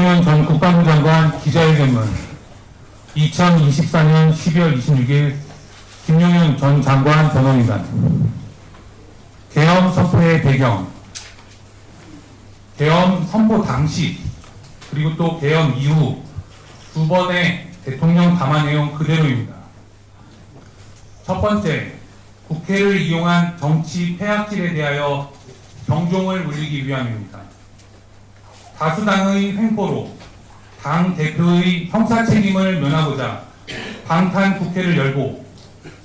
김용현 전 국방부 장관 기자회견문 2024년 12월 26일 김용현 전 장관 변호인단 계엄 선포의 배경, 계엄 선포 당시 그리고 또 계엄 이후 두 번의 대통령 담화 내용 그대로입니다. 첫 번째, 국회를 이용한 정치 폐악질에 대하여 경종을 울리기 위함입니다. 다수당의 횡포로 당 대표의 형사 책임을 면하고자 방탄 국회를 열고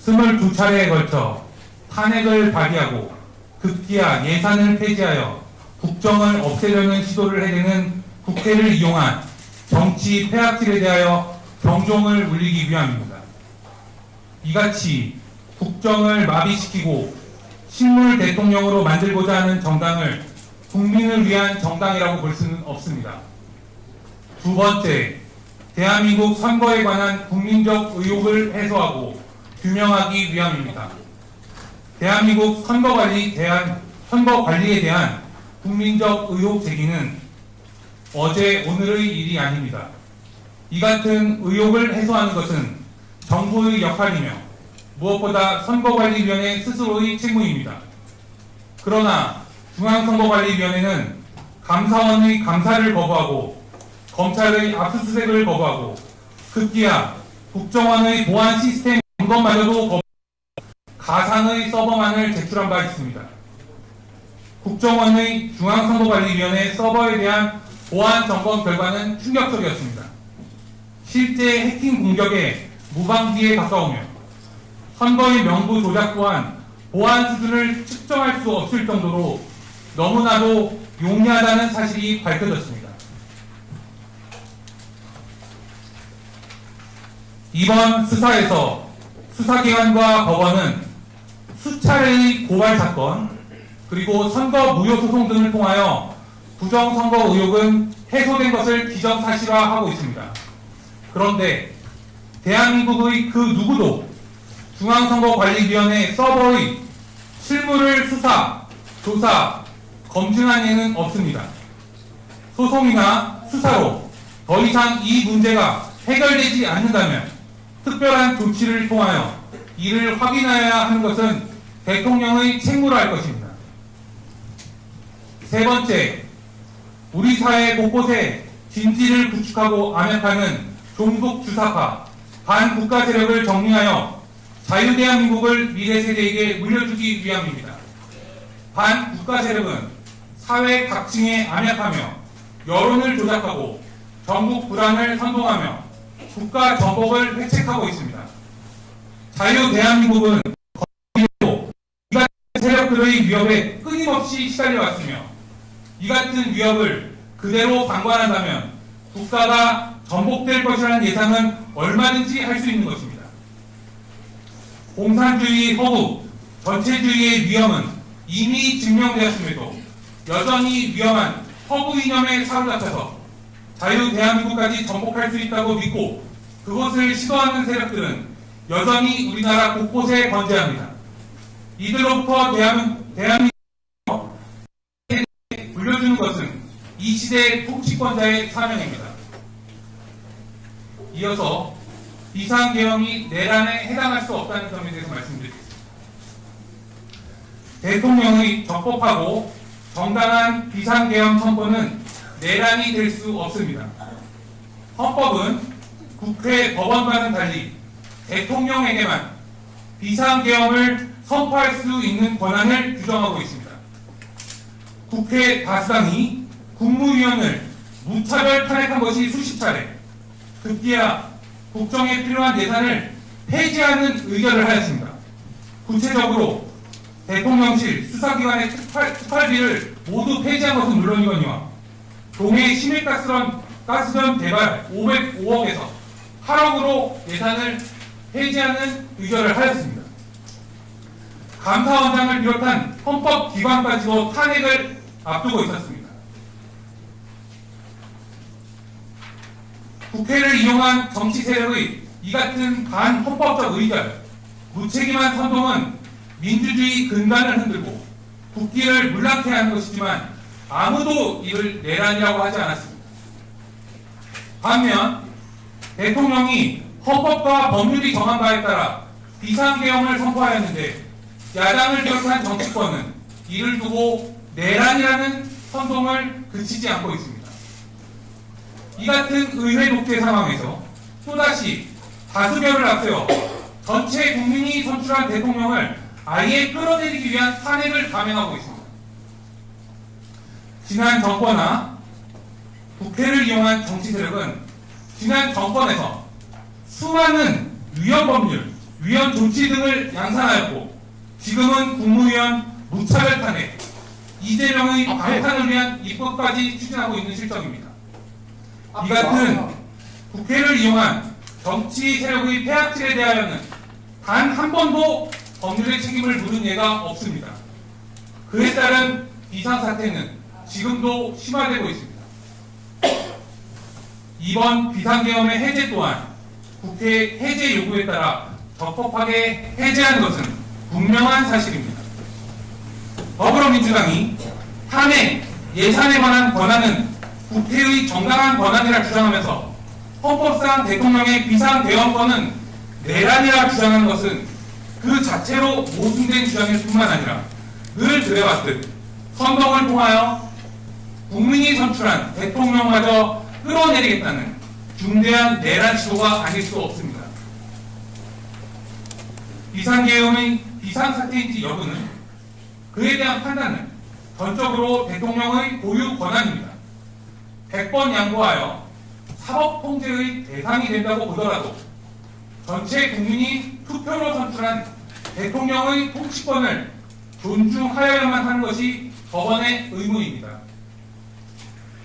22차례에 걸쳐 탄핵을 발의하고 급기야 예산을 폐지하여 국정을 없애려는 시도를 해대는 국회를 이용한 정치 폐악질에 대하여 경종을 울리기 위함입니다. 이같이 국정을 마비시키고 식물 대통령으로 만들고자 하는 정당을 국민을 위한 정당이라고 볼 수는 없습니다. 두 번째, 대한민국 선거에 관한 국민적 의혹을 해소하고 규명하기 위함입니다. 대한민국 선거 관리에 대한 국민적 의혹 제기는 어제 오늘의 일이 아닙니다. 이 같은 의혹을 해소하는 것은 정부의 역할이며 무엇보다 선거관리위원회 스스로의 책무입니다. 그러나 중앙선거관리위원회는 감사원의 감사를 거부하고 검찰의 압수수색을 거부하고 급기야 국정원의 보안 시스템 점검마저도 거부하고 가상의 서버만을 제출한 바 있습니다. 국정원의 중앙선거관리위원회 서버에 대한 보안 점검 결과는 충격적이었습니다. 실제 해킹 공격에 무방비에 가까우며 선거의 명부 조작 또한 보안 수준을 측정할 수 없을 정도로 너무나도 용이하다는 사실이 밝혀졌습니다. 이번 수사에서 수사기관과 법원은 수차례의 고발 사건 그리고 선거 무효 소송 등을 통하여 부정선거 의혹은 해소된 것을 기정사실화하고 있습니다. 그런데 대한민국의 그 누구도 중앙선거관리위원회 서버의 실무를 수사, 조사, 검증한 예는 없습니다. 소송이나 수사로 더 이상 이 문제가 해결되지 않는다면 특별한 조치를 통하여 이를 확인해야 하는 것은 대통령의 책무라 할 것입니다. 세 번째, 우리 사회 곳곳에 진지를 구축하고 암약하는 종북 주사파, 반국가 세력을 정리하여 자유대한민국을 미래세대에게 물려주기 위함입니다. 반국가 세력은 사회 각층에 암약하며 여론을 조작하고 전국 불안을 선동하며 국가 전복을 획책하고 있습니다. 자유대한민국은 이 같은 세력들의 위협에 끊임없이 시달려왔으며 이 같은 위협을 그대로 방관한다면 국가가 전복될 것이라는 예상은 얼마든지 할 수 있는 것입니다. 공산주의의 허구, 전체주의의 위험은 이미 증명되었음에도 여전히 위험한 허구 이념에 사로잡혀서 자유대한민국까지 전복할 수 있다고 믿고 그것을 시도하는 세력들은 여전히 우리나라 곳곳에 건재합니다. 이들로부터 대한민국을 물려주는 것은 이 시대의 통치권자의 사명입니다. 이어서 비상계엄이 내란에 해당할 수 없다는 점에 대해서 말씀드리겠습니다. 대통령의 적법하고 정당한 비상계엄 선포는 내란이 될 수 없습니다. 헌법은 국회 법원과는 달리 대통령에게만 비상계엄을 선포할 수 있는 권한을 규정하고 있습니다. 국회 다수당이 국무위원을 무차별 탄핵한 것이 수십 차례, 급기야 국정에 필요한 예산을 폐지하는 의결을 하였습니다. 구체적으로 대통령실 수사기관의 특활비를 모두 폐지한 것은 물론이거니와 동해 심해가스전 개발 505억에서 8억으로 예산을 폐지하는 의결을 하였습니다. 감사원장을 비롯한 헌법기관까지도 탄핵을 앞두고 있었습니다. 국회를 이용한 정치 세력의 이 같은 반헌법적 의결, 무책임한 선동은 민주주의 근간을 흔들고 국기를 물랑케 하는 것이지만 아무도 이를 내란이라고 하지 않았습니다. 반면 대통령이 헌법과 법률이 정한 바에 따라 비상계엄을 선포하였는데 야당을 비롯한 정치권은 이를 두고 내란이라는 선동을 그치지 않고 있습니다. 이 같은 의회 독재 상황에서 또다시 다수결을 앞세워 전체 국민이 선출한 대통령을 아예 끌어내리기 위한 탄핵을 감행하고 있습니다. 지난 정권과 국회를 이용한 정치 세력은 지난 정권에서 수많은 위헌 법률, 위헌 조치 등을 양산하였고 지금은 국무위원 무차별 탄핵, 이재명의 방탄을 위한 입법까지 추진하고 있는 실정입니다. 이 같은 국회를 이용한 정치 세력의 폐악질에 대하여는 단 한 번도 법률의 책임을 물은 예가 없습니다. 그에 따른 비상사태는 지금도 심화되고 있습니다. 이번 비상계엄의 해제 또한 국회 해제 요구에 따라 적법하게 해제한 것은 분명한 사실입니다. 더불어민주당이 탄핵, 예산에 관한 권한은 국회의 정당한 권한이라 주장하면서 헌법상 대통령의 비상계엄권은 내란이라 주장하는 것은 그 자체로 모순된 주장일 뿐만 아니라 늘 그래왔듯 선동을 통하여 국민이 선출한 대통령마저 끌어내리겠다는 중대한 내란 시도가 아닐 수 없습니다. 비상계엄의 비상사태인지 여부는 그에 대한 판단은 전적으로 대통령의 고유 권한입니다. 100번 양보하여 사법통제의 대상이 된다고 보더라도 전체 국민이 투표로 선출한 대통령의 통치권을 존중하여야만 하는 것이 법원의 의무입니다.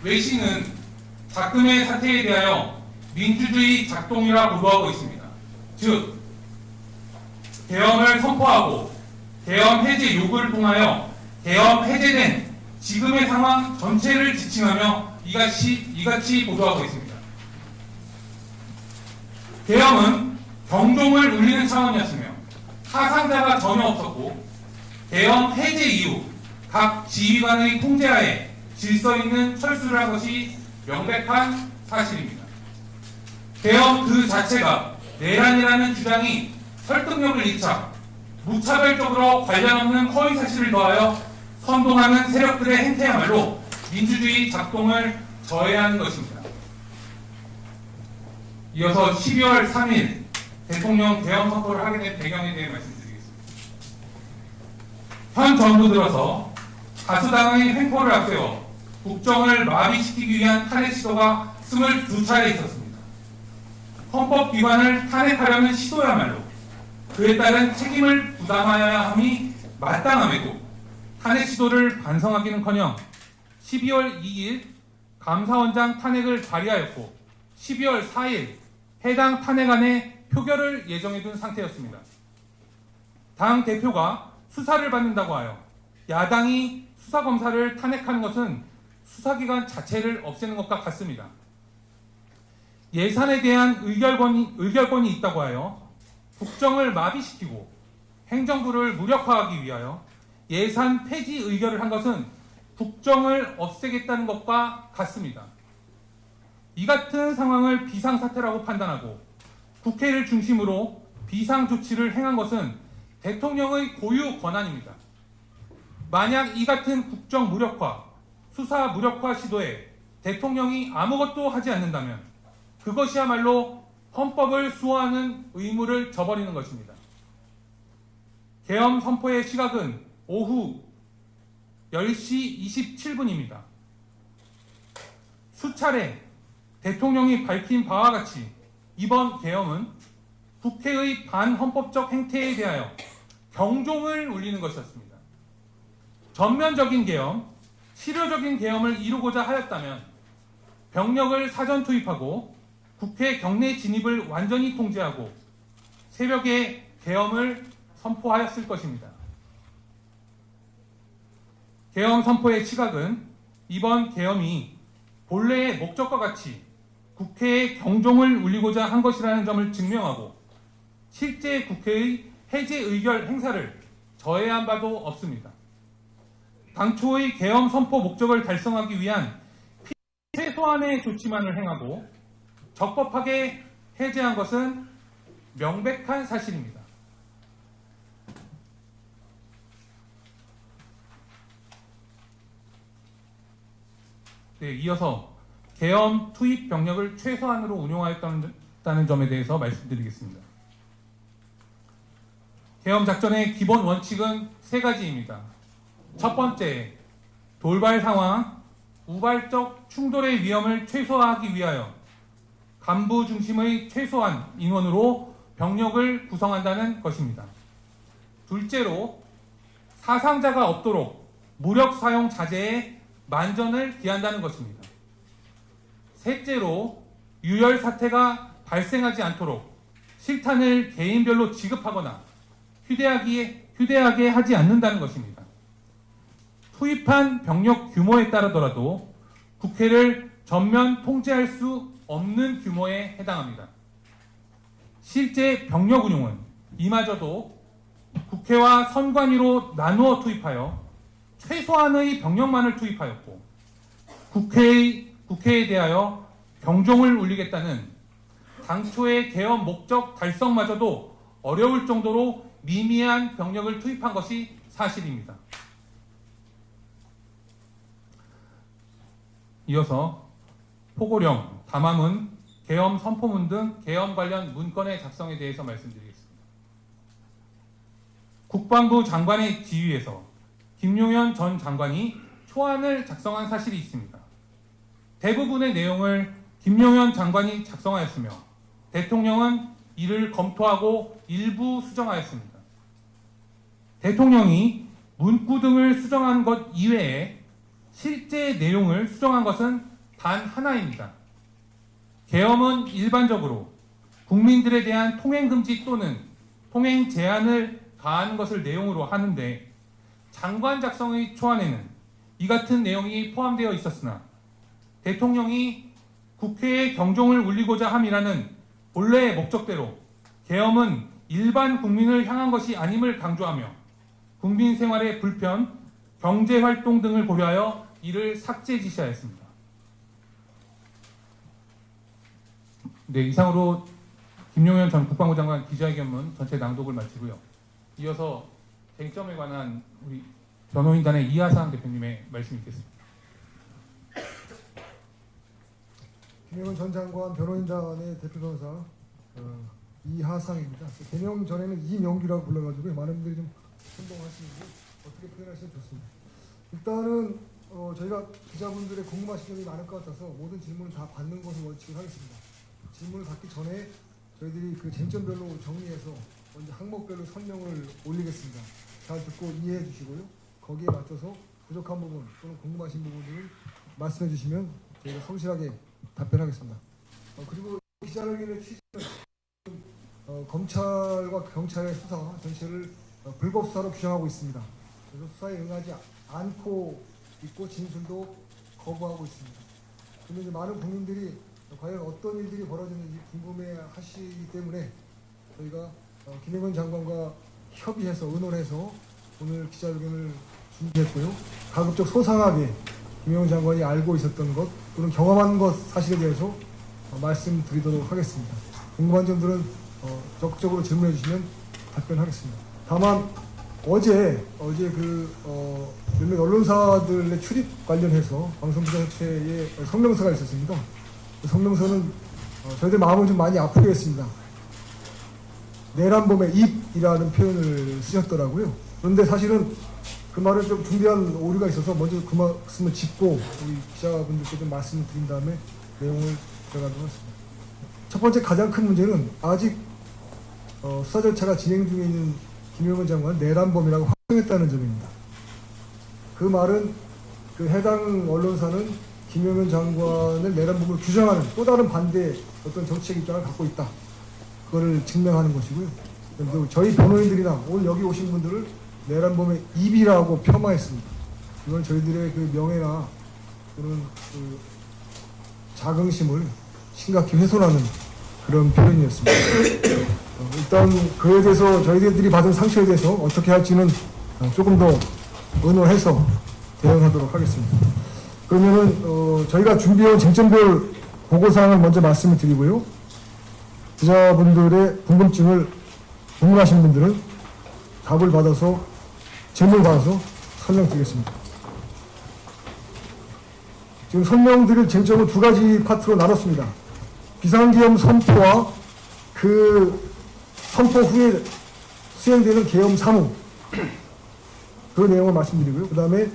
외신은 작금의 사태에 대하여 민주주의 작동이라 보도하고 있습니다. 즉, 계엄을 선포하고 계엄 해제 요구를 통하여 계엄 해제된 지금의 상황 전체를 지칭하며 이같이 보도하고 있습니다. 계엄은 경종을 울리는 차원이었으며 사상자가 전혀 없었고 계엄 해제 이후 각 지휘관의 통제하에 질서 있는 철수를 한 것이 명백한 사실입니다. 계엄 그 자체가 내란이라는 주장이 설득력을 잃자 무차별적으로 관련 없는 허위 사실을 더하여 선동하는 세력들의 행태야말로 민주주의 작동을 저해하는 것입니다. 이어서 12월 3일 대통령 계엄 선포를 하게 된 배경에 대해 말씀드리겠습니다. 현 정부 들어서 다수당의 횡포를 앞세워 국정을 마비시키기 위한 탄핵 시도가 22차례 있었습니다. 헌법기관을 탄핵하려는 시도야말로 그에 따른 책임을 부담하여야 함이 마땅함에도 탄핵 시도를 반성하기는커녕 12월 2일 감사원장 탄핵을 발의하였고 12월 4일 해당 탄핵안에 표결을 예정해둔 상태였습니다. 당 대표가 수사를 받는다고 하여 야당이 수사검사를 탄핵하는 것은 수사기관 자체를 없애는 것과 같습니다. 예산에 대한 의결권이 있다고 하여 국정을 마비시키고 행정부를 무력화하기 위하여 예산 폐지 의결을 한 것은 국정을 없애겠다는 것과 같습니다. 이 같은 상황을 비상사태라고 판단하고 국회를 중심으로 비상조치를 행한 것은 대통령의 고유 권한입니다. 만약 이 같은 국정 무력화, 수사 무력화 시도에 대통령이 아무것도 하지 않는다면 그것이야말로 헌법을 수호하는 의무를 저버리는 것입니다. 계엄 선포의 시각은 오후 10시 27분입니다. 수차례 대통령이 밝힌 바와 같이 이번 계엄은 국회의 반헌법적 행태에 대하여 경종을 울리는 것이었습니다. 전면적인 계엄, 실효적인 계엄을 이루고자 하였다면 병력을 사전 투입하고 국회 경내 진입을 완전히 통제하고 새벽에 계엄을 선포하였을 것입니다. 계엄 선포의 시각은 이번 계엄이 본래의 목적과 같이 국회의 경종을 울리고자 한 것이라는 점을 증명하고 실제 국회의 해제 의결 행사를 저해한 바도 없습니다. 당초의 계엄 선포 목적을 달성하기 위한 최소한의 조치만을 행하고 적법하게 해제한 것은 명백한 사실입니다. 네, 이어서 계엄 투입 병력을 최소한으로 운용하였다는 점에 대해서 말씀드리겠습니다. 계엄 작전의 기본 원칙은 세 가지입니다. 첫 번째, 돌발 상황, 우발적 충돌의 위험을 최소화하기 위하여 간부 중심의 최소한 인원으로 병력을 구성한다는 것입니다. 둘째로, 사상자가 없도록 무력 사용 자제에 만전을 기한다는 것입니다. 셋째로, 유혈 사태가 발생하지 않도록 실탄을 개인별로 지급하거나 휴대하게 하지 않는다는 것입니다. 투입한 병력 규모에 따르더라도 국회를 전면 통제할 수 없는 규모에 해당합니다. 실제 병력 운용은 이마저도 국회와 선관위로 나누어 투입하여 최소한의 병력만을 투입하였고, 국회에 대하여 경종을 울리겠다는 당초의 계엄 목적 달성마저도 어려울 정도로 미미한 병력을 투입한 것이 사실입니다. 이어서 포고령, 담화문, 계엄 선포문 등 계엄 관련 문건의 작성에 대해서 말씀드리겠습니다. 국방부 장관의 지휘에서 김용현 전 장관이 초안을 작성한 사실이 있습니다. 대부분의 내용을 김용현 장관이 작성하였으며 대통령은 이를 검토하고 일부 수정하였습니다. 대통령이 문구 등을 수정한 것 이외에 실제 내용을 수정한 것은 단 하나입니다. 계엄은 일반적으로 국민들에 대한 통행금지 또는 통행 제한을 가하는 것을 내용으로 하는데, 장관 작성의 초안에는 이 같은 내용이 포함되어 있었으나 대통령이 국회에 경종을 울리고자 함이라는 본래의 목적대로 계엄은 일반 국민을 향한 것이 아님을 강조하며 국민 생활의 불편, 경제활동 등을 고려하여 이를 삭제 지시하였습니다. 네, 이상으로 김용현 전 국방부 장관 기자회견문 전체 낭독을 마치고요. 이어서 쟁점에 관한 우리 변호인단의 이하상 대표님의 말씀이 있겠습니다. 김용현 전 장관 변호인단의 대표 변호사 이하상입니다. 개명 전에는 이명규라고 불러가지고 많은 분들이 좀 혼동하시는데 어떻게 표현하시면 좋습니다. 일단은 저희가 기자분들의 궁금하신 점이 많을 것 같아서 모든 질문을 다 받는 것을 원칙으로 하겠습니다. 질문을 받기 전에 저희들이 그 쟁점별로 정리해서 먼저 항목별로 설명을 올리겠습니다. 잘 듣고 이해해 주시고요. 거기에 맞춰서 부족한 부분 또는 궁금하신 부분을 말씀해 주시면 저희가 성실하게 답변하겠습니다. 그리고 기자회견의 취지는 검찰과 경찰의 수사 전체를 불법 수사로 규정하고 있습니다. 그래서 수사에 응하지 않고 있고 진술도 거부하고 있습니다. 그런데 이제 많은 국민들이 과연 어떤 일들이 벌어졌는지 궁금해하시기 때문에 저희가 김용현 장관과 협의해서 의논해서 오늘 기자회견을 준비했고요. 가급적 소상하게 김용현 장관이 알고 있었던 것 또는 경험한 것 사실에 대해서 말씀드리도록 하겠습니다. 궁금한 점들은 적극적으로 질문해 주시면 답변하겠습니다. 다만 어제 몇몇 언론사들의 출입 관련해서 방송기자협회에 성명서가 있었습니다. 그 성명서는 저희들 마음을 좀 많이 아프게 했습니다. 내란범의 입이라는 표현을 쓰셨더라고요. 그런데 사실은 그 말을 좀 중대한 오류가 있어서 먼저 그 말씀을 짚고 우리 기자분들께 좀 말씀을 드린 다음에 내용을 들어가도록 하겠습니다. 첫 번째 가장 큰 문제는 아직 수사 절차가 진행 중에 있는 김용현 장관 내란범이라고 확정했다는 점입니다. 그 말은 그 해당 언론사는 김용현 장관을 내란범으로 규정하는 또 다른 반대의 어떤 정치적 입장을 갖고 있다. 그거를 증명하는 것이고요. 저희 변호인들이나 오늘 여기 오신 분들을 내란범의 입이라고 폄하했습니다. 이건 저희들의 그 명예나 또는 그 자긍심을 심각히 훼손하는 그런 표현이었습니다. 일단 그에 대해서 저희들이 받은 상처에 대해서 어떻게 할지는 조금 더 의논해서 대응하도록 하겠습니다. 그러면은 저희가 준비해온 쟁점별 보고사항을 먼저 말씀을 드리고요. 기자분들의 궁금하신 분들은 질문을 받아서 설명드리겠습니다. 지금 설명드릴 쟁점은 두 가지 파트로 나눴습니다. 비상계엄 선포와 그 선포 후에 수행되는 계엄 사무, 그 내용을 말씀드리고요. 그 다음에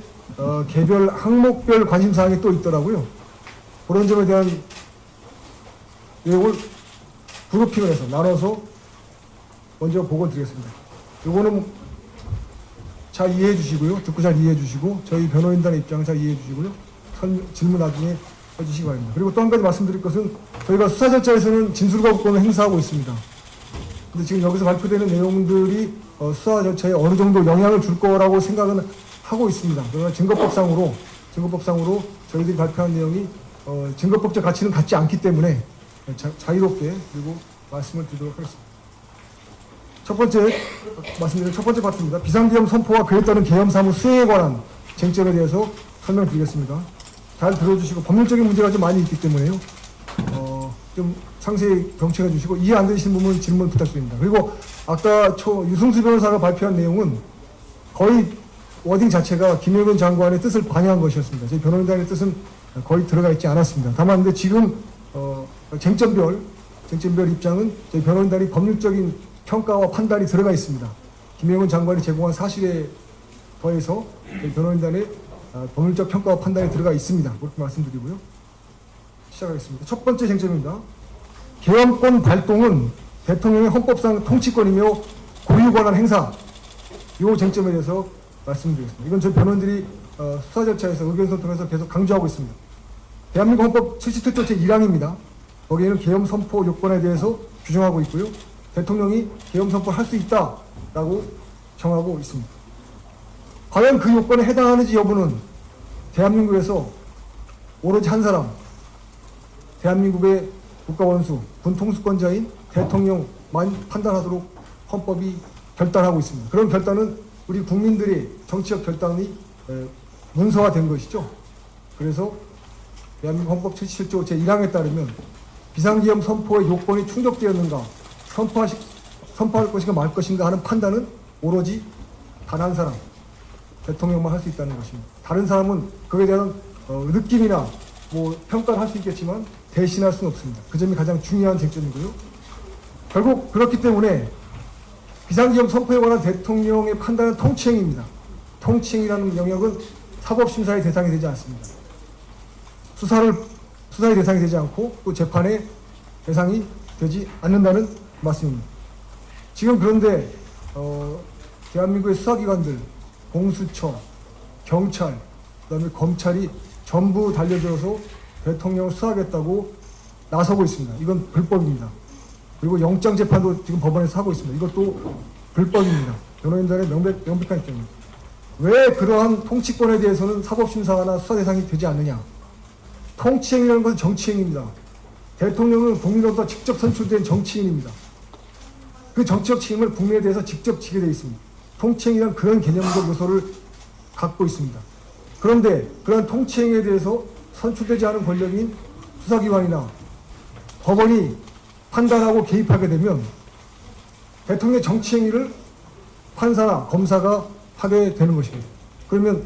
개별 항목별 관심사항이 또 있더라고요. 그런 점에 대한 내용을 그룹핑을 해서 나눠서 먼저 보고 드리겠습니다. 요거는 잘 이해해 주시고요. 듣고 잘 이해해 주시고 저희 변호인단의 입장을 잘 이해해 주시고요. 질문 나중에 해주시기 바랍니다. 그리고 또 한 가지 말씀드릴 것은 저희가 수사 절차에서는 진술거부권을 행사하고 있습니다. 근데 지금 여기서 발표되는 내용들이 수사 절차에 어느 정도 영향을 줄 거라고 생각은 하고 있습니다. 그러나 증거법상으로 저희들이 발표한 내용이 증거법적 가치는 갖지 않기 때문에 자유롭게 그리고 말씀을 드리도록 하겠습니다. 말씀드린 첫 번째 파트입니다. 비상계엄 선포와 그에 따른 계엄 사무 수행에 관한 쟁점에 대해서 설명드리겠습니다. 잘 들어주시고 법률적인 문제가 좀 많이 있기 때문에요. 좀 상세히 경청해 주시고 이해 안 되시는 부분 질문 부탁드립니다. 그리고 아까 유승수 변호사가 발표한 내용은 거의 워딩 자체가 김영현 장관의 뜻을 반영한 것이었습니다. 저희 변호인단의 뜻은 거의 들어가 있지 않았습니다. 다만 근데 지금 쟁점별 입장은 저희 변호인단이 법률적인 평가와 판단이 들어가 있습니다. 김영현 장관이 제공한 사실에 더해서 저희 변호인단의 법률적 평가와 판단이 들어가 있습니다. 그렇게 말씀드리고요. 시작하겠습니다. 첫 번째 쟁점입니다. 계엄권 발동은 대통령의 헌법상 통치권이며 고유 권한 행사. 이 쟁점에 대해서 말씀드리겠습니다. 이건 저희 변호인들이 수사 절차에서 의견소통에서 계속 강조하고 있습니다. 대한민국 헌법 77조 제1항입니다. 거기에는 계엄 선포 요건에 대해서 규정하고 있고요. 대통령이 계엄 선포를 할 수 있다라고 정하고 있습니다. 과연 그 요건에 해당하는지 여부는 대한민국에서 오로지 한 사람, 대한민국의 국가원수, 군통수권자인 대통령만 판단하도록 헌법이 결단하고 있습니다. 그런 결단은 우리 국민들의 정치적 결단이 문서화된 것이죠. 그래서 대한민국 헌법 77조 제1항에 따르면 비상계엄 선포의 요건이 충족되었는가, 선포할 것인가 말 것인가 하는 판단은 오로지 단 한 사람, 대통령만 할 수 있다는 것입니다. 다른 사람은 그에 대한 느낌이나 평가를 할 수 있겠지만 대신할 수는 없습니다. 그 점이 가장 중요한 쟁점이고요. 결국 그렇기 때문에 비상계엄 선포에 관한 대통령의 판단은 통치행위입니다. 통치행위라는 영역은 사법심사의 대상이 되지 않습니다. 수사의 대상이 되지 않고 또 재판의 대상이 되지 않는다는 말씀입니다. 지금 그런데 대한민국의 수사기관들, 공수처, 경찰, 그다음에 검찰이 전부 달려들어서 대통령을 수사하겠다고 나서고 있습니다. 이건 불법입니다. 그리고 영장재판도 지금 법원에서 하고 있습니다. 이것도 불법입니다. 변호인단의 명백한 입장입니다. 왜 그러한 통치권에 대해서는 사법심사나 수사 대상이 되지 않느냐? 통치행위라는 것은 정치행위입니다. 대통령은 국민으로부터 직접 선출된 정치인입니다. 그 정치적 책임을 국민에 대해서 직접 지게 되어 있습니다. 통치행위란 그런 개념적 요소를 갖고 있습니다. 그런데 그런 통치행위에 대해서 선출되지 않은 권력인 수사기관이나 법원이 판단하고 개입하게 되면 대통령의 정치행위를 판사나 검사가 하게 되는 것입니다. 그러면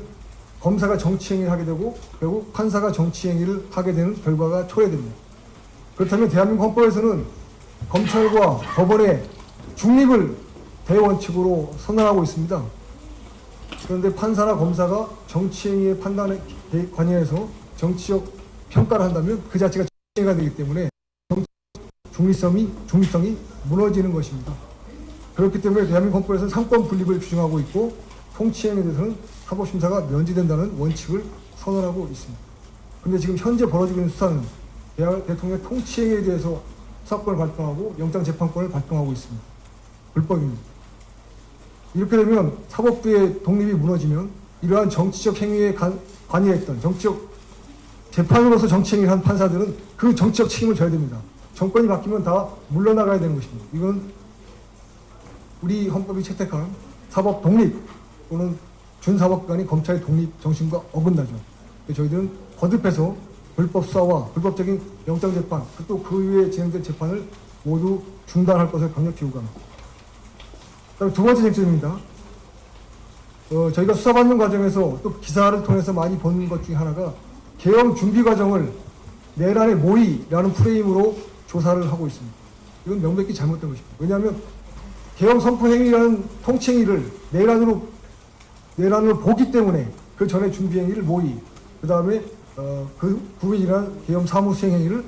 검사가 정치행위를 하게 되고 결국 판사가 정치행위를 하게 되는 결과가 초래됩니다. 그렇다면 대한민국 헌법에서는 검찰과 법원의 중립을 대원칙으로 선언하고 있습니다. 그런데 판사나 검사가 정치행위의 판단에 관여해서 정치적 평가를 한다면 그 자체가 정치행위가 되기 때문에 중립성이 무너지는 것입니다. 그렇기 때문에 대한민국 헌법에서는 상권 분립을 규정하고 있고 통치행위에 대해서는 사법심사가 면제된다는 원칙을 선언하고 있습니다. 그런데 지금 현재 벌어지고 있는 수사는 대통령의 통치행위에 대해서 수사권을 발동하고 영장재판권을 발동하고 있습니다. 불법입니다. 이렇게 되면 사법부의 독립이 무너지면 이러한 정치적 행위에 관여했던 정치적 재판으로서 정치행위를 한 판사들은 그 정치적 책임을 져야 됩니다. 정권이 바뀌면 다 물러나가야 되는 것입니다. 이건 우리 헌법이 채택한 사법 독립 또는 준사법관이 검찰의 독립 정신과 어긋나죠. 저희들은 거듭해서 불법 수사와 불법적인 영장 재판, 또 그 이후에 진행된 재판을 모두 중단할 것을 강력히 요구합니다. 그다음에 두 번째 쟁점입니다. 저희가 수사받는 과정에서 또 기사를 통해서 많이 본 것 중에 하나가 계엄 준비 과정을 내란의 모의라는 프레임으로 조사를 하고 있습니다. 이건 명백히 잘못된 것입니다. 왜냐하면 계엄 선포 행위라는 통치 행위를 내란으로 보기 때문에 그 전에 준비 행위를 모의, 그 다음에 그 구분이란 계엄 사무 수행 행위를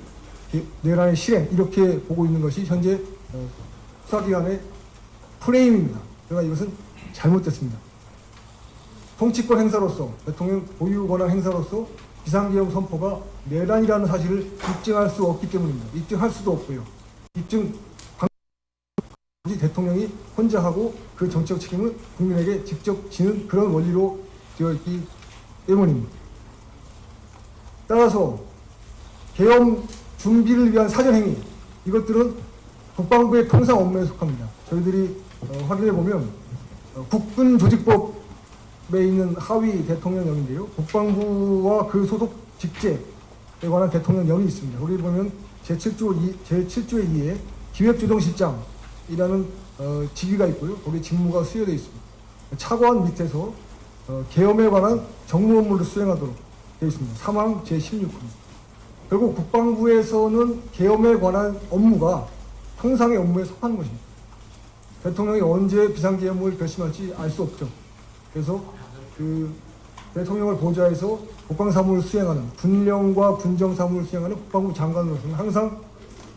내란의 실행, 이렇게 보고 있는 것이 현재 수사기관의 프레임입니다. 그러나 이것은 잘못됐습니다. 통치권 행사로서, 대통령 보유 권한 행사로서 비상계엄 선포가 내란이라는 사실을 입증할 수 없기 때문입니다. 입증할 수도 없고요. 대통령이 혼자 하고 그 정치적 책임을 국민에게 직접 지는 그런 원리로 되어 있기 때문입니다. 따라서 계엄 준비를 위한 사전행위, 이것들은 국방부의 통상 업무에 속합니다. 저희들이 확인해 보면 국군조직법에 있는 하위 대통령령인데요. 국방부와 그 소속 직제에 관한 대통령령이 있습니다. 거기 보면 제7조의 2에 기획조정실장이라는 직위가 있고요. 거기에 직무가 수여되어 있습니다. 차관 밑에서 계엄에 관한 정무 업무를 수행하도록 되어 있습니다. 사망 제16호입니다. 결국 국방부에서는 계엄에 관한 업무가 통상의 업무에 속하는 것입니다. 대통령이 언제 비상계엄을 결심할지 알 수 없죠. 그래서 그 대통령을 보좌해서 국방사무를 수행하는, 군령과 군정사무를 수행하는 국방부 장관으로서는 항상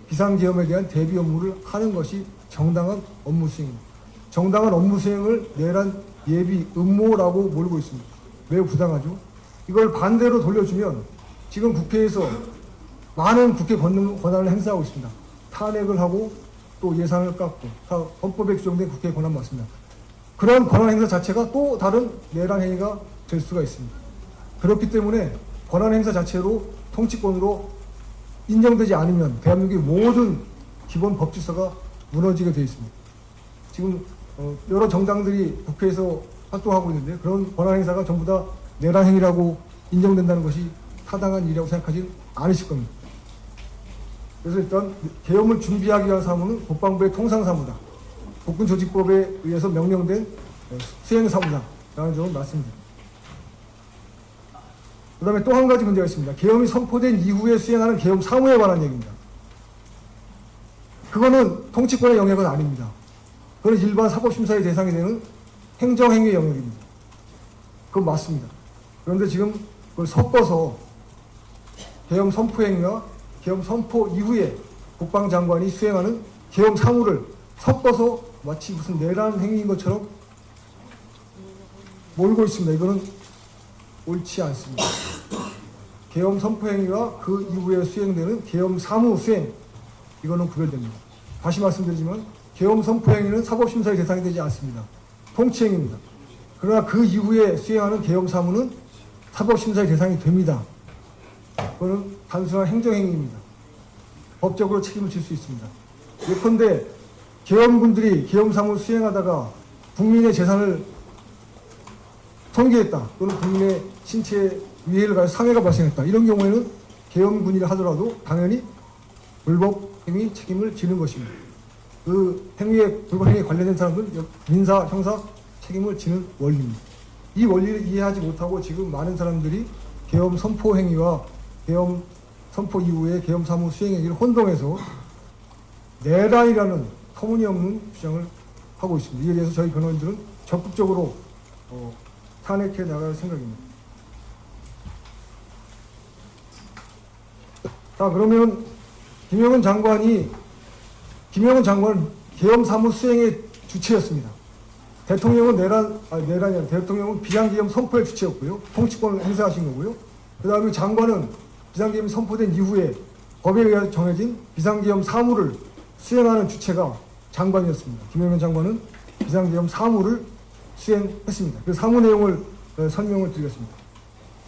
비상계엄에 대한 대비 업무를 하는 것이 정당한 업무 수행입니다. 정당한 업무 수행을 내란 예비 음모라고 몰고 있습니다. 매우 부당하죠. 이걸 반대로 돌려주면 지금 국회에서 많은 국회 권한을 행사하고 있습니다. 탄핵을 하고 또 예산을 깎고 다 헌법에 규정된 국회 권한 맞습니다. 그런 권한 행사 자체가 또 다른 내란 행위가 될 수가 있습니다. 그렇기 때문에 권한 행사 자체로 통치권으로 인정되지 않으면 대한민국의 모든 기본 법 질서가 무너지게 되어 있습니다. 지금 여러 정당들이 국회에서 활동하고 있는데 그런 권한 행사가 전부 다 내란 행위라고 인정된다는 것이 타당한 일이라고 생각하지 않으실 겁니다. 그래서 일단 계엄을 준비하기 위한 사무는 국방부의 통상사무다. 국군조직법에 의해서 명령된 수행사무다라는 점을 말씀드립니다. 그 다음에 또 한 가지 문제가 있습니다. 계엄이 선포된 이후에 수행하는 계엄 사무에 관한 얘기입니다. 그거는 통치권의 영역은 아닙니다. 그건 일반 사법심사의 대상이 되는 행정행위의 영역입니다. 그건 맞습니다. 그런데 지금 그걸 섞어서 계엄 선포 행위와 계엄 선포 이후에 국방장관이 수행하는 계엄 사무를 섞어서 마치 무슨 내란 행위인 것처럼 몰고 있습니다. 이거는 옳지 않습니다. 계엄 선포 행위와 그 이후에 수행되는 계엄 사무 수행, 이거는 구별됩니다. 다시 말씀드리지만 계엄 선포 행위는 사법심사의 대상이 되지 않습니다. 통치행위입니다. 그러나 그 이후에 수행하는 계엄 사무는 사법심사의 대상이 됩니다. 그거는 단순한 행정행위입니다. 법적으로 책임을 질 수 있습니다. 예컨대 계엄군들이 계엄 사무를 수행하다가 국민의 재산을 손괴했다, 또는 국민의 신체에 위해를 가해 상해가 발생했다, 이런 경우에는 계엄군이라 하더라도 당연히 불법 행위 책임을 지는 것입니다. 그 행위에, 불법 행위에 관련된 사람들은 민사, 형사 책임을 지는 원리입니다. 이 원리를 이해하지 못하고 지금 많은 사람들이 계엄 선포 행위와 계엄 선포 이후에 계엄 사무 수행 행위를 혼동해서 내란이라는 터무니없는 주장을 하고 있습니다. 이에 대해서 저희 변호인들은 적극적으로 탄핵해 나갈 생각입니다. 자, 그러면 김영은 장관은 계엄 사무 수행의 주체였습니다. 대통령은 내란이 아니라 대통령은 비상계엄 선포의 주체였고요. 통치권을 행사하신 거고요. 그 다음에 장관은 비상계엄이 선포된 이후에 법에 의해 정해진 비상계엄 사무를 수행하는 주체가 장관이었습니다. 김영현 장관은 비상계엄 사무를 수행했습니다. 그 사무 내용을 설명을 드리겠습니다.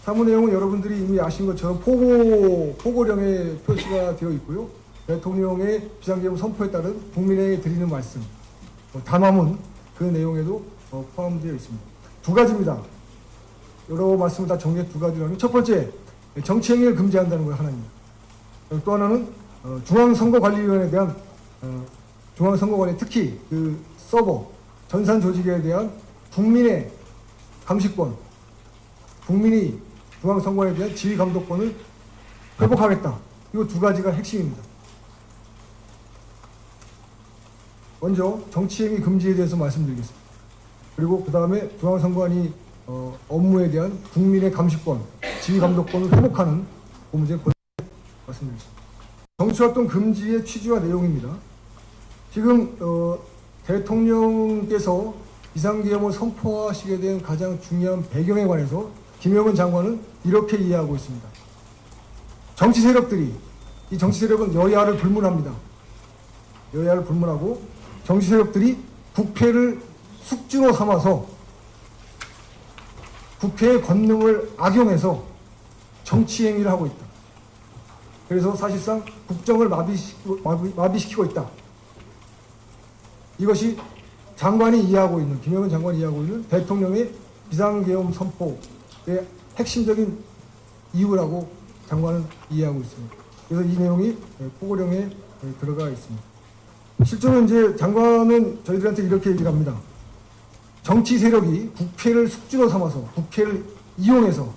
사무 내용은 여러분들이 이미 아신 것처럼 포고령에 표시가 되어 있고요. 대통령의 비상계엄 선포에 따른 국민에게 드리는 말씀, 담화문, 그 내용에도 포함되어 있습니다. 두 가지입니다. 여러 말씀을 다 정리해 두 가지라면, 첫 번째, 정치행위를 금지한다는 거예요, 하나입니다. 또 하나는 중앙선거관리위원회에 대한 중앙선거관리, 특히 그 서버 전산 조직에 대한 국민의 감시권, 국민이 중앙선거에 대한 지휘 감독권을 회복하겠다. 이 두 가지가 핵심입니다. 먼저 정치행위 금지에 대해서 말씀드리겠습니다. 그리고 그 다음에 중앙선관위 업무에 대한 국민의 감시권, 지휘 감독권을 회복하는 그 문제 말씀드리겠습니다. 정치활동 금지의 취지와 내용입니다. 지금 대통령께서 비상계엄을 선포하시게 된 가장 중요한 배경에 관해서 김영은 장관은 이렇게 이해하고 있습니다. 정치 세력들이, 이 정치 세력은 여야를 불문합니다. 여야를 불문하고 정치 세력들이 국회를 숙주로 삼아서 국회의 권능을 악용해서 정치 행위를 하고 있다. 그래서 사실상 국정을 마비시키고 있다. 이것이 장관이 이해하고 있는, 김영은 장관이 이해하고 있는 대통령의 비상계엄 선포의 핵심적인 이유라고 장관은 이해하고 있습니다. 그래서 이 내용이 포고령에 들어가 있습니다. 실제로 이제 장관은 저희들한테 이렇게 얘기를 합니다. 정치 세력이 국회를 숙주로 삼아서, 국회를 이용해서,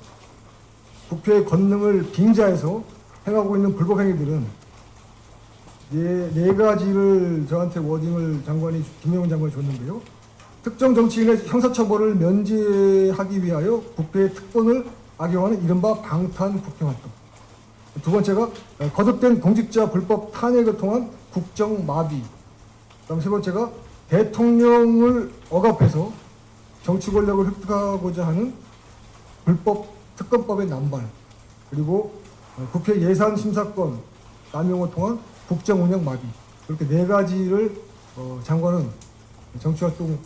국회의 권능을 빙자해서 행하고 있는 불법 행위들은 네 가지를 저한테 워딩을 김영은 장관이 줬는데요. 특정 정치인의 형사처벌을 면제하기 위하여 국회의 특권을 악용하는 이른바 방탄 국회 활동. 두 번째가 거듭된 공직자 불법 탄핵을 통한 국정 마비. 그다음 세 번째가 대통령을 억압해서 정치 권력을 획득하고자 하는 불법 특검법의 남발. 그리고 국회 예산 심사권 남용을 통한 국정 운영 마비. 이렇게 네 가지를 장관은 정치활동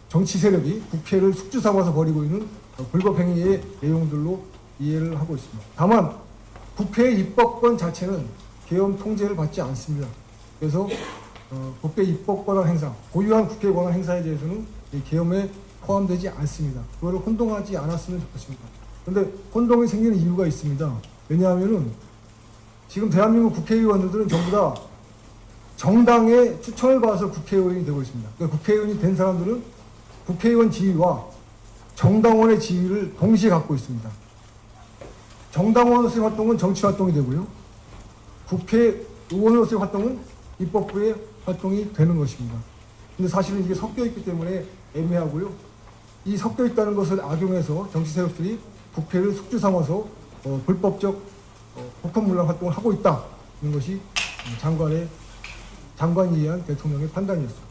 정치 세력이 국회를 숙주 삼아서 벌이고 있는 불법 행위의 내용들로 이해를 하고 있습니다. 다만 국회의 입법권 자체는 계엄 통제를 받지 않습니다. 그래서 국회 입법 권한 행사, 고유한 국회 권한 행사에 대해서는 이 계엄에 포함되지 않습니다. 그거를 혼동하지 않았으면 좋겠습니다. 그런데 혼동이 생기는 이유가 있습니다. 왜냐하면은 지금 대한민국 국회의원들은 전부 다 정당의 추천을 받아서 국회의원이 되고 있습니다. 그러니까 국회의원이 된 사람들은 국회의원 지위와 정당원의 지위를 동시에 갖고 있습니다. 정당원으로서의 활동은 정치활동이 되고요. 국회의원으로서의 활동은 입법부의 활동이 되는 것입니다. 근데 사실은 이게 섞여 있기 때문에 애매하고요. 이 섞여 있다는 것을 악용해서 정치 세력들이 국회를 숙주 삼아서 불법적 국헌문란 활동을 하고 있다는 것이 장관이 이해한 대통령의 판단이었습니다.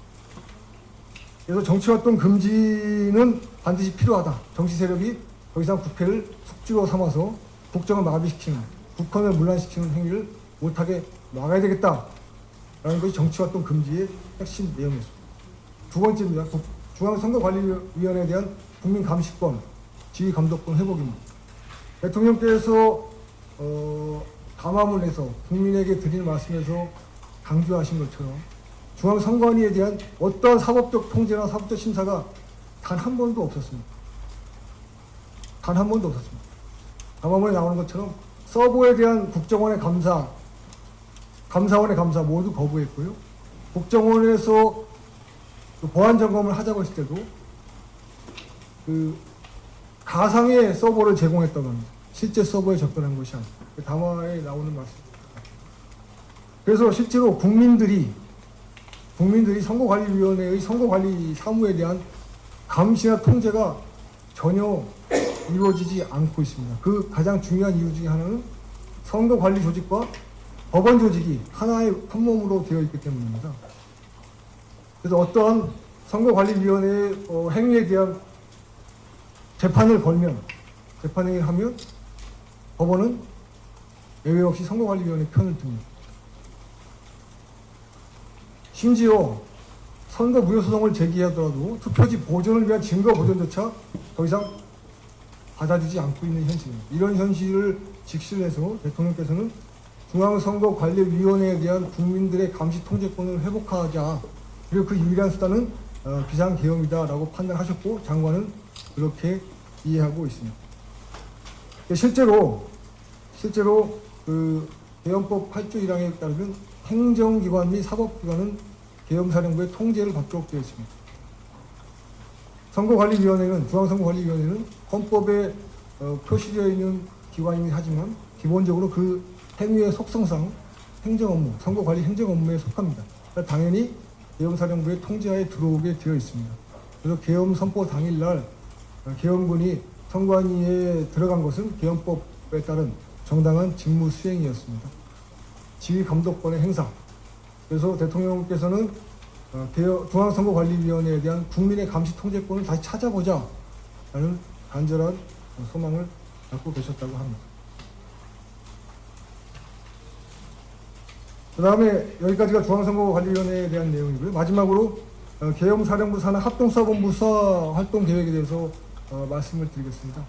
그래서 정치활동 금지는 반드시 필요하다. 정치 세력이 더 이상 국회를 숙주로 삼아서 국정을 마비시키는, 국헌을 문란시키는 행위를 못하게 막아야 되겠다라는 것이 정치활동 금지의 핵심 내용이었습니다. 두 번째입니다. 중앙선거관리위원회에 대한 국민 감시권, 지휘 감독권 회복입니다. 대통령께서 담화문을 내서 국민에게 드릴 말씀에서 강조하신 것처럼 중앙선관위에 대한 어떠한 사법적 통제나 사법적 심사가 단 한 번도 없었습니다. 단 한 번도 없었습니다. 담화문에 나오는 것처럼 서버에 대한 국정원의 감사, 감사원의 감사 모두 거부했고요. 국정원에서 보안 점검을 하자고 했을 때도 가상의 서버를 제공했다고 합니다. 실제 서버에 접근한 것이 아니고 담화에 나오는 말씀입니다. 그래서 실제로 국민들이 선거관리위원회의 선거관리 사무에 대한 감시나 통제가 전혀 이루어지지 않고 있습니다. 그 가장 중요한 이유 중에 하나는 선거관리 조직과 법원 조직이 하나의 한 몸으로 되어 있기 때문입니다. 그래서 어떠한 선거관리위원회의 행위에 대한 재판을 재판행위를 하면 법원은 예외 없이 선거관리위원회 편을 듭니다. 심지어 선거 무효소송을 제기하더라도 투표지 보존을 위한 증거 보존조차 더 이상 받아주지 않고 있는 현실입니다. 이런 현실을 직시해서 대통령께서는 중앙선거관리위원회에 대한 국민들의 감시 통제권을 회복하자. 그리고 그 유일한 수단은 비상계엄이다라고 판단하셨고 장관은 그렇게 이해하고 있습니다. 실제로 그 계엄법 8조 1항에 따르면 행정기관 및 사법기관은 계엄사령부의 통제를 받도록 되어 있습니다. 중앙선거관리위원회는 헌법에 표시되어 있는 기관이긴 하지만 기본적으로 그 행위의 속성상 행정업무, 선거관리 행정업무에 속합니다. 그러니까 당연히 계엄사령부의 통제하에 들어오게 되어 있습니다. 그래서 계엄 선포 당일날 계엄군이 선관위에 들어간 것은 계엄법에 따른 정당한 직무 수행이었습니다. 지휘감독권의 행사. 그래서 대통령께서는 중앙선거관리위원회에 대한 국민의 감시 통제권을 다시 찾아보자 라는 간절한 소망을 갖고 계셨다고 합니다. 그 다음에 여기까지가 중앙선거관리위원회에 대한 내용이고요. 마지막으로 계엄사령부 산하 합동수사본부 수사 활동 계획에 대해서 말씀을 드리겠습니다.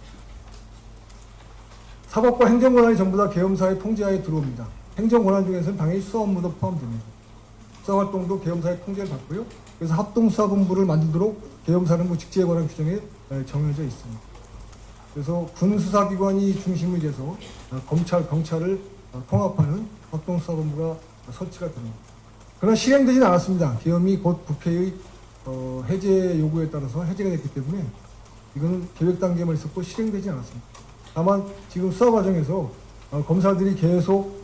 사법과 행정권한이 전부 다 계엄사의 통제하에 들어옵니다. 행정권한 중에서는 당연히 수사 업무도 포함됩니다. 수사 활동도 계엄사의 통제를 받고요. 그래서 합동수사본부를 만들도록 계엄사령부 직제에 관한 규정에 정해져 있습니다. 그래서 군수사기관이 중심이 돼서 검찰, 경찰을 통합하는 합동수사본부가 설치가 됩니다. 그러나 실행되지는 않았습니다. 계엄이 곧 국회의 해제 요구에 따라서 해제가 됐기 때문에 이거는 계획 단계만 있었고 실행되지 않았습니다. 다만 지금 수사 과정에서 검사들이 계속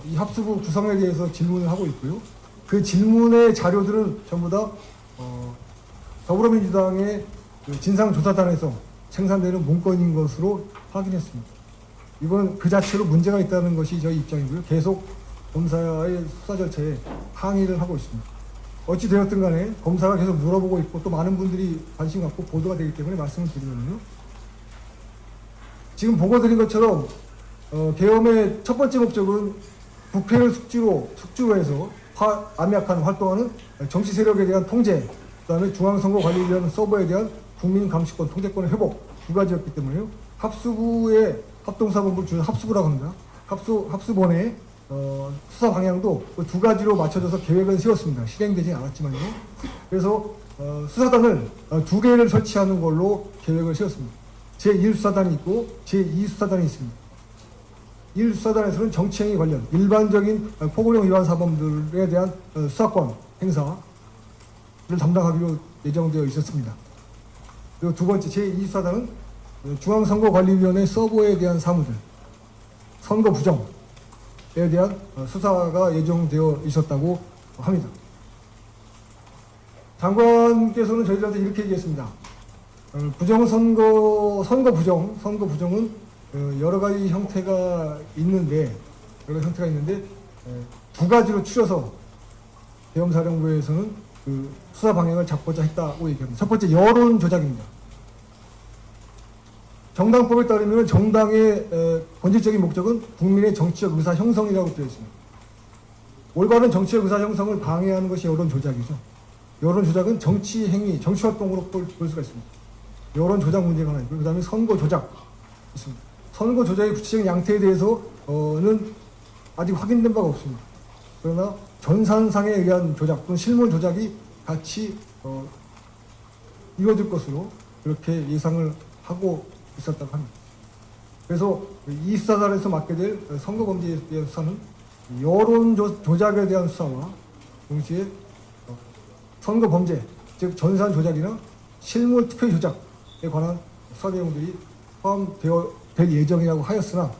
이 합수부 구성에 대해서 질문을 하고 있고요. 그 질문의 자료들은 전부 다 더불어민주당의 그 진상조사단에서 생산되는 문건인 것으로 확인했습니다. 이건 그 자체로 문제가 있다는 것이 저희 입장이고요. 계속 검사의 수사 절차에 항의를 하고 있습니다. 어찌 되었든 간에 검사가 계속 물어보고 있고 또 많은 분들이 관심 갖고 보도가 되기 때문에 말씀을 드리면요. 지금 보고드린 것처럼 계엄의 첫 번째 목적은 국회를 숙주로 해서 암약하는 활동하는 정치 세력에 대한 통제, 그 다음에 중앙선거관리위원 서버에 대한 국민 감시권, 통제권의 회복 두 가지였기 때문에요. 합수부의 합동사본부를 주로 합수부라고 합니다. 합수본의 수사 방향도 그 두 가지로 맞춰져서 계획을 세웠습니다. 실행되지 않았지만요. 그래서 수사단을 두 개를 설치하는 걸로 계획을 세웠습니다. 제1수사단이 있고 제2수사단이 있습니다. 1수사단에서는 정치행위 관련 일반적인 포고령 위반 사범들에 대한 수사권 행사를 담당하기로 예정되어 있었습니다. 그리고 두 번째 제2수사단은 중앙선거관리위원회 서버에 대한 사무들, 선거 부정에 대한 수사가 예정되어 있었다고 합니다. 장관께서는 저희들한테 이렇게 얘기했습니다. 선거 부정은 여러 가지 형태가 있는데 두 가지로 추려서 계엄사령부에서는 그 수사 방향을 잡고자 했다고 얘기합니다. 첫 번째 여론 조작입니다. 정당법에 따르면 정당의 본질적인 목적은 국민의 정치적 의사 형성이라고 되어 있습니다. 올바른 정치적 의사 형성을 방해하는 것이 여론 조작이죠. 여론 조작은 정치 행위, 정치 활동으로 볼 수가 있습니다. 여론 조작 문제가 하나 있고요. 그 다음에 선거 조작 있습니다. 선거 조작의 구체적인 양태에 대해서는 아직 확인된 바가 없습니다. 그러나 전산상에 의한 조작 또는 실물 조작이 같이 이루어질 것으로 그렇게 예상을 하고 있었다고 합니다. 그래서 이 수사단에서 맡게 될 선거범죄에 대한 수사는 여론 조작에 대한 수사와 동시에 선거범죄, 즉 전산 조작이나 실물 투표 조작에 관한 수사 내용들이 포함될 예정이라고 하였으나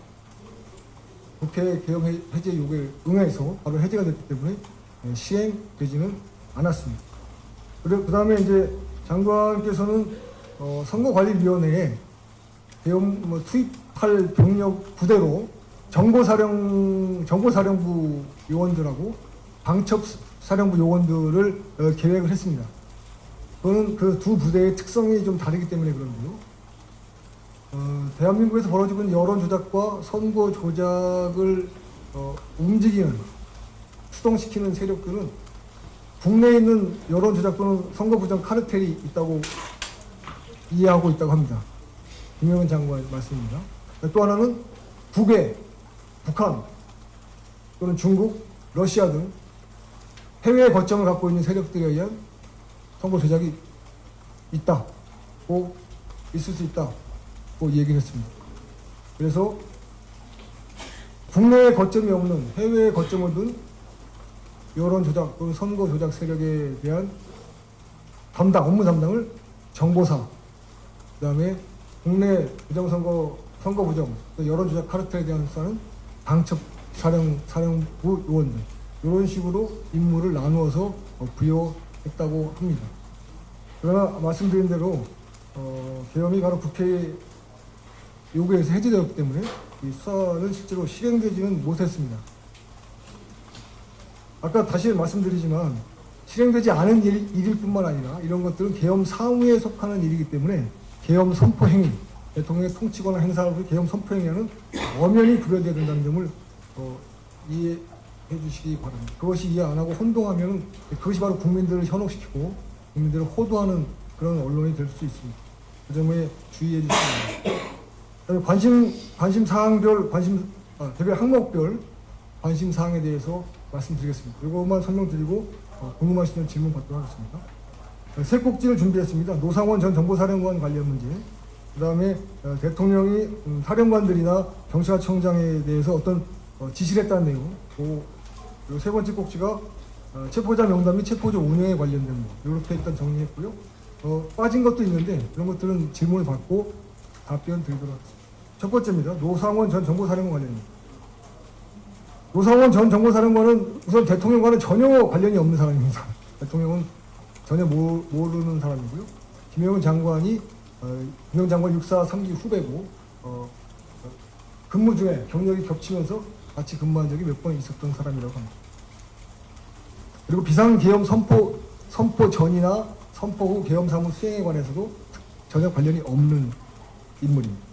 국회 계엄 해제 요구에 응해서 바로 해제가 됐기 때문에 시행되지는 않았습니다. 그리고 그 다음에 이제 장관께서는 선거관리위원회에 계엄 투입할 병력 부대로 정보사령부 요원들하고 방첩사령부 요원들을 계획을 했습니다. 그거는 그 두 부대의 특성이 좀 다르기 때문에 그런데요. 대한민국에서 벌어지고 있는 여론 조작과 선거 조작을 움직이는, 추동시키는 세력들은 국내에 있는 여론 조작 또는 선거 부정 카르텔이 있다고 이해하고 있다고 합니다. 김영은 장관 말씀입니다. 또 하나는 북한 또는 중국, 러시아 등 해외 거점을 갖고 있는 세력들에 의한 선거 조작이 있다고 있을 수 있다고 얘기를 했습니다. 그래서 국내에 거점이 없는 해외에 거점을 둔 여론 조작 또는 선거 조작 세력에 대한 업무 담당을 정보사, 그다음에 국내 부정선거, 선거 부정, 여론 조작 카르텔에 대한 수사는 당첩 사령부 요원들, 이런 식으로 임무를 나누어서 부여했다고 합니다. 그러나 말씀드린 대로 계엄이 바로 국회 요구에서 해제되었기 때문에 이 수사는 실제로 실행되지는 못했습니다. 아까 다시 말씀드리지만 실행되지 않은 일일 뿐만 아니라 이런 것들은 계엄 사무에 속하는 일이기 때문에 계엄 선포 행위, 대통령의 통치권을 행사하고 계엄 선포 행위는 엄연히 구별되어야 된다는 점을 이해해 주시기 바랍니다. 그것이 이해 안 하고 혼동하면 그것이 바로 국민들을 현혹시키고 국민들을 호도하는 그런 언론이 될 수 있습니다. 그 점에 주의해 주시기 바랍니다. 관심 사항별, 개별 항목별 관심 사항에 대해서 말씀드리겠습니다. 이것만 설명드리고 궁금하시면 질문 받도록 하겠습니다. 세 꼭지를 준비했습니다. 노상원 전 정보사령관 관련 문제, 그 다음에 대통령이 사령관들이나 경찰청장에 대해서 어떤 지시를 했다는 내용, 그리고 세 번째 꼭지가 체포자 명단 및 체포조 운영에 관련된 거, 이렇게 일단 정리했고요. 빠진 것도 있는데 그런 것들은 질문을 받고 답변 드리도록 하겠습니다. 첫 번째입니다. 노상원 전 정보사령관 관련입니다. 노상원 전 정보사령관은 우선 대통령과는 전혀 관련이 없는 사람입니다. 대통령은 전혀 모르는 사람이고요. 김영은 장관이 김영은 장관 육사 3기 후배고 근무 중에 경력이 겹치면서 같이 근무한 적이 몇 번 있었던 사람이라고 합니다. 그리고 비상계엄 선포 전이나 선포 후 계엄 사무 수행에 관해서도 전혀 관련이 없는 인물입니다.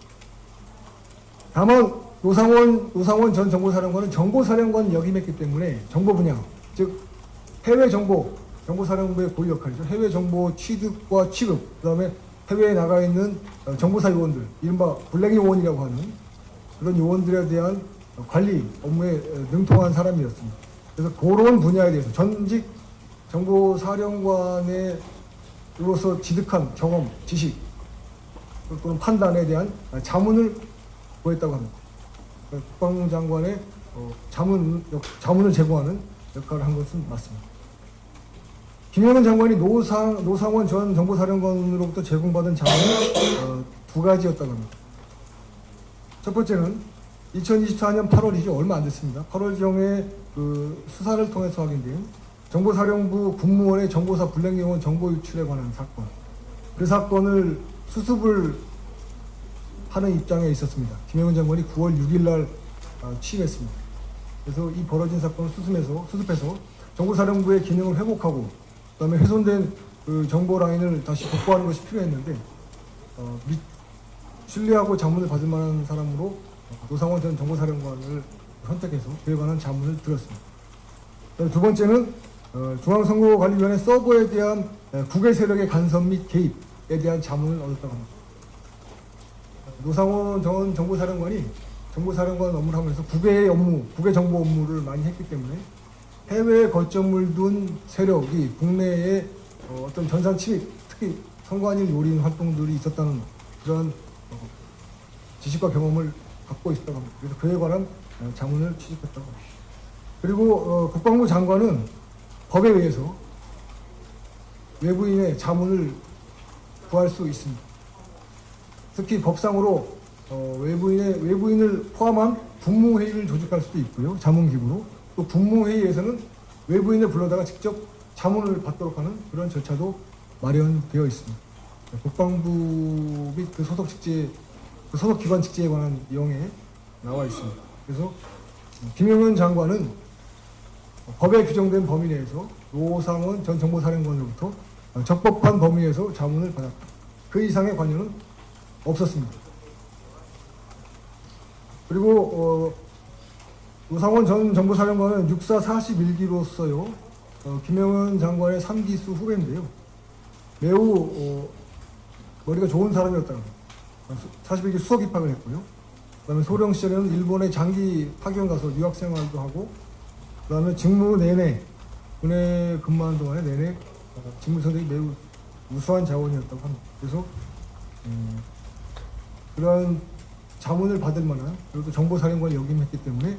다만 노상원 전 정보사령관은 정보사령관 역임했기 때문에 정보 분야, 즉 해외 정보사령부의 고유 역할이죠. 해외 정보 취득과 취급, 그다음에 해외에 나가 있는 정보사 요원들, 이른바 블랙 요원이라고 하는 그런 요원들에 대한 관리 업무에 능통한 사람이었습니다. 그래서 그런 분야에 대해서 전직 정보사령관으로서 지득한 경험, 지식 또는 판단에 대한 자문을 구했다고 합니다. 국방부 장관의 자문을 제공하는 역할을 한 것은 맞습니다. 김영은 장관이 노상원 전 정보사령관으로부터 제공받은 자문은 두 가지였다고 합니다. 첫 번째는 2024년 8월이죠. 얼마 안 됐습니다. 8월경에 수사를 통해서 확인된 정보사령부 군무원의 정보사 블랙요원 정보 유출에 관한 사건. 그 사건을 수습을 하는 입장에 있었습니다. 김영은 장관이 9월 6일 날 취임했습니다. 그래서 이 벌어진 사건을 수습해서 정보사령부의 기능을 회복하고 그다음에 훼손된 그 정보 라인을 다시 복구하는 것이 필요했는데 신뢰하고 자문을 받을 만한 사람으로 노상원 전 정보사령관을 선택해서 그에 관한 자문을 드렸습니다. 두 번째는 중앙선거관리위원회 서버에 대한 국외 세력의 간섭 및 개입에 대한 자문을 얻었다고 합니다. 노상원 전 정보사령관이 정보사령관 업무를 하면서 국외 정보 업무를 많이 했기 때문에 해외에 거점을 둔 세력이 국내에 어떤 전산 침입, 특히 선관위 노린 활동들이 있었다는 그런 지식과 경험을 갖고 있었다고 합니다. 그래서 그에 관한 자문을 취집했다고 합니다. 그리고 국방부 장관은 법에 의해서 외부인의 자문을 구할 수 있습니다. 특히 법상으로 외부인을 포함한 국무회의를 조직할 수도 있고요. 자문기구로. 또 국무회의에서는 외부인을 불러다가 직접 자문을 받도록 하는 그런 절차도 마련되어 있습니다. 국방부 및 그 소속 기관 직제에 관한 내용에 나와 있습니다. 그래서 김영은 장관은 법에 규정된 범위 내에서 노상원 전 정보사령관으로부터 적법한 범위 내에서 자문을 받았다. 그 이상의 관여는 없었습니다. 그리고 노상원 전 정보사령관은 육사 41기로서요. 김영은 장관의 3기수 후배인데요. 매우 머리가 좋은 사람이었다는 겁니다. 41기 수석 입학을 했고요. 그다음에 소령 시절에는 일본에 장기 파견 가서 유학 생활도 하고, 그다음에 직무 내내 군에 근무하는 동안에 내내 직무 성적이 매우 우수한 자원이었다고 합니다. 그래서 그러한 자문을 받을 만한, 그리고 또 정보사령관을 역임했기 때문에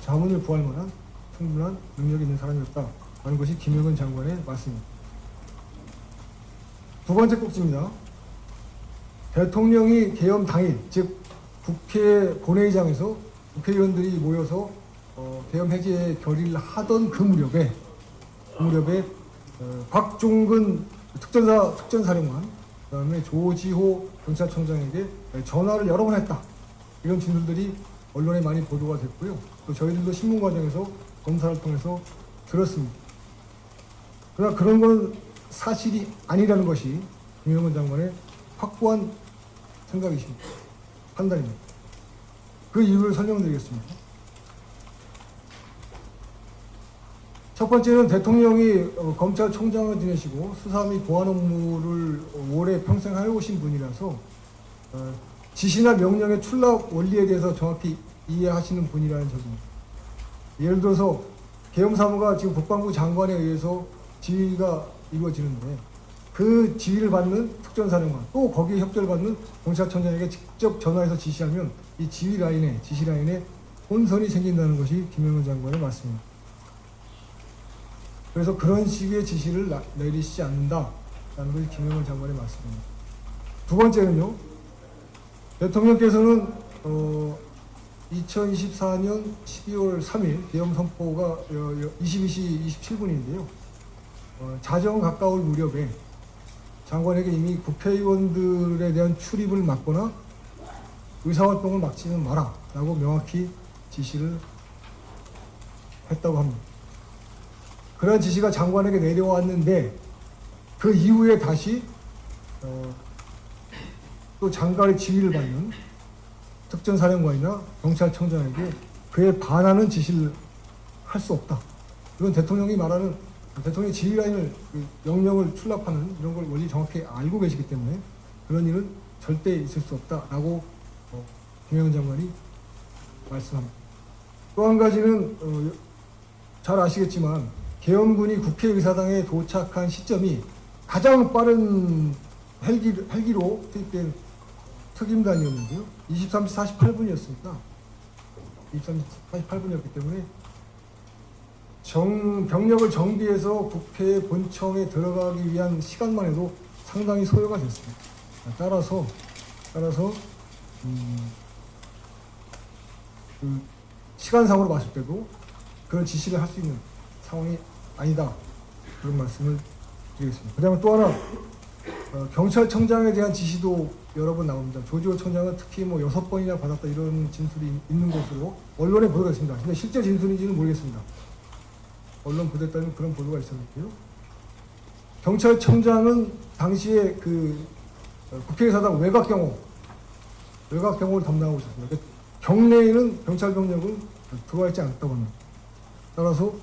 자문을 구할 만한 충분한 능력이 있는 사람이었다라는 것이 김영은 장관의 말씀입니다. 두 번째 꼭지입니다. 대통령이 개엄 당일, 즉 국회 본회의장에서 국회의원들이 모여서 계엄 해제 결의를 하던 그 무렵에 곽종근 특전사령관, 그다음에 조지호 경찰청장에게 전화를 여러 번 했다, 이런 진술들이 언론에 많이 보도가 됐고요. 또 저희들도 신문 과정에서 검사를 통해서 들었습니다. 그러나 그런 건 사실이 아니라는 것이 김영은 장관의 확고한 생각이십니다. 판단입니다. 그 이유를 설명드리겠습니다. 첫 번째는 대통령이 검찰총장을 지내시고 수사 및 보안 업무를 오래 평생 해오신 분이라서 지시나 명령의 출납 원리에 대해서 정확히 이해하시는 분이라는 점입니다. 예를 들어서 계엄사무가 지금 국방부 장관에 의해서 지휘가 이루어지는데 그 지휘를 받는 특전사령관, 또 거기에 협조를 받는 경찰청장에게 직접 전화해서 지시하면 이 지시 라인에 혼선이 생긴다는 것이 김영은 장관의 말씀입니다. 그래서 그런 식의 지시를 내리시지 않는다라는 것이 김영은 장관의 말씀입니다. 두 번째는요, 대통령께서는 2024년 12월 3일 계엄 선포가 22시 27분인데요. 자정 가까울 무렵에 장관에게 이미 국회의원들에 대한 출입을 막거나 의사활동을 막지는 마라 라고 명확히 지시를 했다고 합니다. 그런 지시가 장관에게 내려왔는데 그 이후에 다시 또 장관의 지휘를 받는 특전사령관이나 경찰청장에게 그에 반하는 지시를 할 수 없다. 이건 대통령이 말하는 대통령의 지휘 라인을, 명령을 출납하는 이런 걸 원리 정확히 알고 계시기 때문에 그런 일은 절대 있을 수 없다라고 김영은 장관이 말씀합니다. 또 한 가지는 잘 아시겠지만 계엄군이 국회의사당에 도착한 시점이 가장 빠른 헬기로 투입된 특임단이었는데요. 23시 48분이었습니다. 23시 48분이었기 때문에 병력을 정비해서 국회 본청에 들어가기 위한 시간만 해도 상당히 소요가 됐습니다. 따라서 그 시간상으로 봤을 때도 그런 지시를 할 수 있는 상황이 아니다, 그런 말씀을 드리겠습니다. 그 다음에 또 하나, 경찰청장에 대한 지시도 여러 번 나옵니다. 조지호 청장은 특히 6번이나 받았다, 이런 진술이 있는 것으로 언론에 보도가 있습니다. 근데 실제 진술인지는 모르겠습니다. 언론 보도에 따르면 그런 보도가 있었는데요. 경찰청장은 당시에 그 국회의사당 외곽 경호를 담당하고 있었습니다. 그러니까 경내에는 경찰 병력은 들어와 있지 않았다고 합니다. 따라서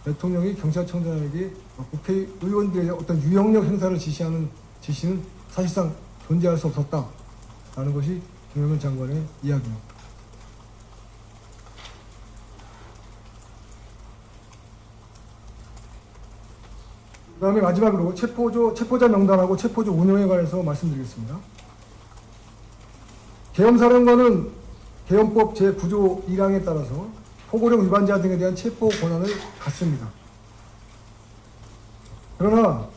대통령이 경찰청장에게 국회의원들의 어떤 유형력 행사를 지시하는 지시는 사실상 존재할 수 없었다라는 것이 김영은 장관의 이야기입니다. 그 다음에 마지막으로 체포자 명단하고 체포조 운영에 관해서 말씀드리겠습니다. 계엄사령관은 계엄법 제9조 1항에 따라서 포고령 위반자 등에 대한 체포 권한을 갖습니다. 그러나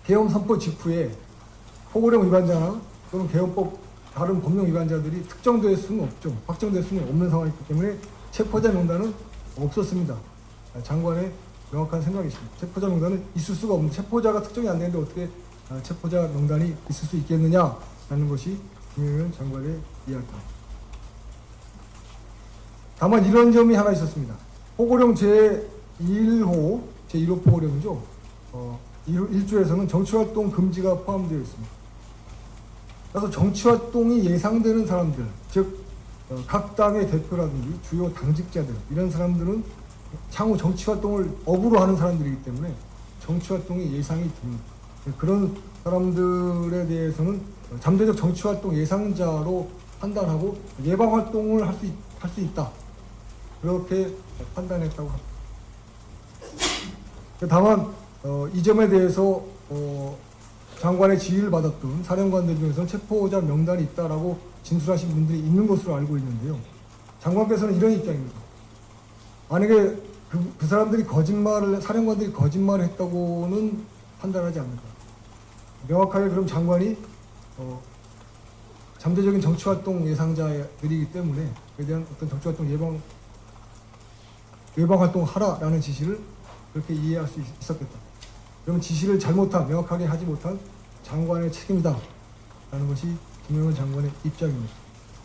계엄 선포 직후에 포고령 위반자나 또는 계엄법 다른 법령 위반자들이 특정될 수는 없죠. 확정될 수는 없는 상황이기 때문에 체포자 명단은 없었습니다. 장관의 명확한 생각이십니다. 체포자 명단은 있을 수가 없는, 체포자가 특정이 안 되는데 어떻게 체포자 명단이 있을 수 있겠느냐라는 것이 김영은 장관의 이야기입니다. 다만 이런 점이 하나 있었습니다. 포고령 제1호 포고령이죠. 1조에서는 정치활동 금지가 포함되어 있습니다. 그래서 정치활동이 예상되는 사람들, 즉 각 당의 대표라든지 주요 당직자들, 이런 사람들은 향후 정치활동을 업으로 하는 사람들이기 때문에 정치활동이 예상이 됩니다. 그런 사람들에 대해서는 잠재적 정치활동 예상자로 판단하고 예방활동을 할 수 있다, 그렇게 판단했다고 합니다. 다만 이 점에 대해서 장관의 지휘를 받았던 사령관들 중에서는 체포자 명단이 있다라고 진술하신 분들이 있는 것으로 알고 있는데요. 장관께서는 이런 입장입니다. 만약에 그 사람들이 사령관들이 거짓말을 했다고는 판단하지 않는다. 명확하게 그럼 장관이 잠재적인 정치활동 예상자들이기 때문에 그에 대한 어떤 정치활동 예방활동 하라라는 지시를 그렇게 이해할 수 있었겠다. 그러면 지시를 명확하게 하지 못한 장관의 책임이다 라는 것이 김영현 장관의 입장입니다.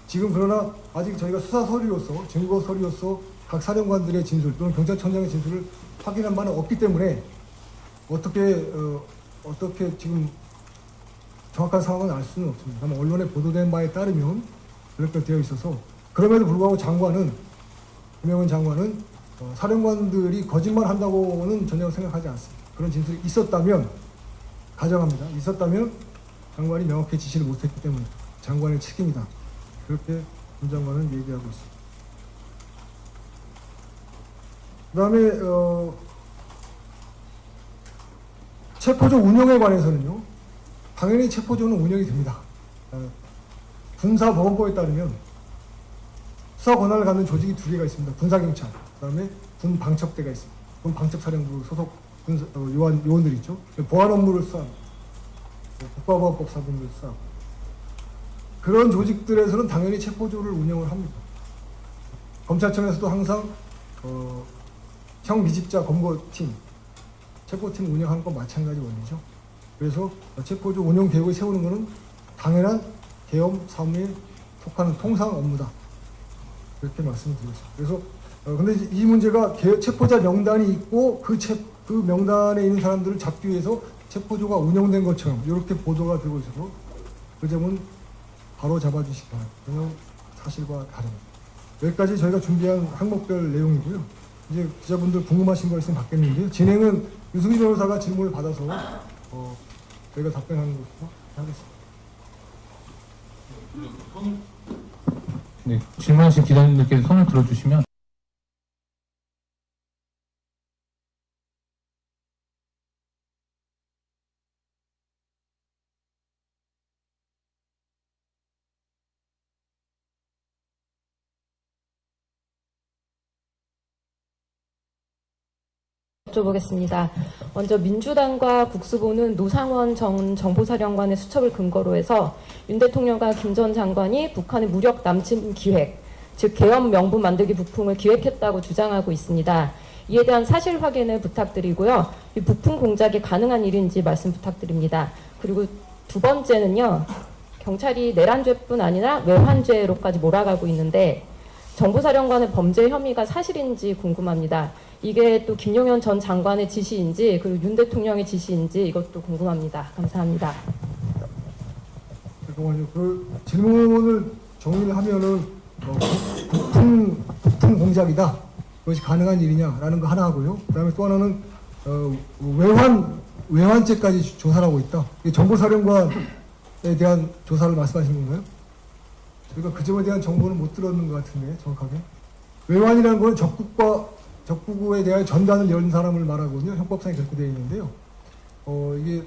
지금 그러나 아직 저희가 수사 서류로서 증거 서류로서 각 사령관들의 진술 또는 경찰청장의 진술을 확인한 바는 없기 때문에 어떻게 지금 정확한 상황은 알 수는 없습니다. 다만 언론에 보도된 바에 따르면 그렇게 되어 있어서 그럼에도 불구하고 김영현 장관은 사령관들이 거짓말한다고는 전혀 생각하지 않습니다. 그런 진술이 가정합니다. 있었다면 장관이 명확히 지시를 못했기 때문에 장관의 책임이다. 그렇게 윤 장관은 얘기하고 있습니다. 그 다음에 체포조 운영에 관해서는요. 당연히 체포조는 운영이 됩니다. 군사보건법에 따르면 수사 권한을 갖는 조직이 두 개가 있습니다. 군사경찰, 그 다음에 군방첩대가 있습니다. 군방첩사령부 소속 요원들이 있죠. 보안 업무를 수사합니다. 국가보안법 사범을 수사하고 그런 조직들에서는 당연히 체포조를 운영을 합니다. 검찰청에서도 항상 형미집자 검거팀, 체포팀 운영하는 건 마찬가지 원리죠. 그래서 체포조 운영 계획을 세우는 것은 당연한 계엄 사무에 속하는 통상 업무다. 그렇게 말씀드리겠습니다. 그래서 근데 이 문제가 체포자 명단이 있고 그 명단에 있는 사람들을 잡기 위해서 체포조가 운영된 것처럼 이렇게 보도가 되고 있어서 그 점은 바로 잡아주시기 바랍니다. 그냥 사실과 다릅니다. 여기까지 저희가 준비한 항목별 내용이고요. 이제 기자분들 궁금하신 거 있으면 받겠는데요. 진행은 유승희 변호사가 질문을 받아서 저희가 답변하는 것으로 하겠습니다. 네, 질문하신 기자님들께서 손을 들어주시면 여쭤보겠습니다. 먼저 민주당과 국수보는 노상원 전 정보사령관의 수첩을 근거로 해서 윤 대통령과 김 전 장관이 북한의 무력 남침 기획, 즉 계엄 명분 만들기 부품을 기획했다고 주장하고 있습니다. 이에 대한 사실 확인을 부탁드리고요. 이 부품 공작이 가능한 일인지 말씀 부탁드립니다. 그리고 두 번째는요. 경찰이 내란죄뿐 아니라 외환죄로까지 몰아가고 있는데 정보사령관의 범죄 혐의가 사실인지 궁금합니다. 이게 또 김용현 전 장관의 지시인지 그리고 윤 대통령의 지시인지 이것도 궁금합니다. 감사합니다. 잠깐만요. 그 질문을 정리를 하면은 부품 공작이다. 그것이 가능한 일이냐라는 거 하나 하고요. 그다음에 또 하나는 외환죄까지 조사를 하고 있다. 이게 정보사령관에 대한 조사를 말씀하시는 건가요? 저희가 그 점에 대한 정보는 못 들었는 것 같은데 정확하게. 외환이라는 건 적국에 대한 전단을 연 사람을 말하거든요. 형법상에 그렇게 되어 있는데요. 이게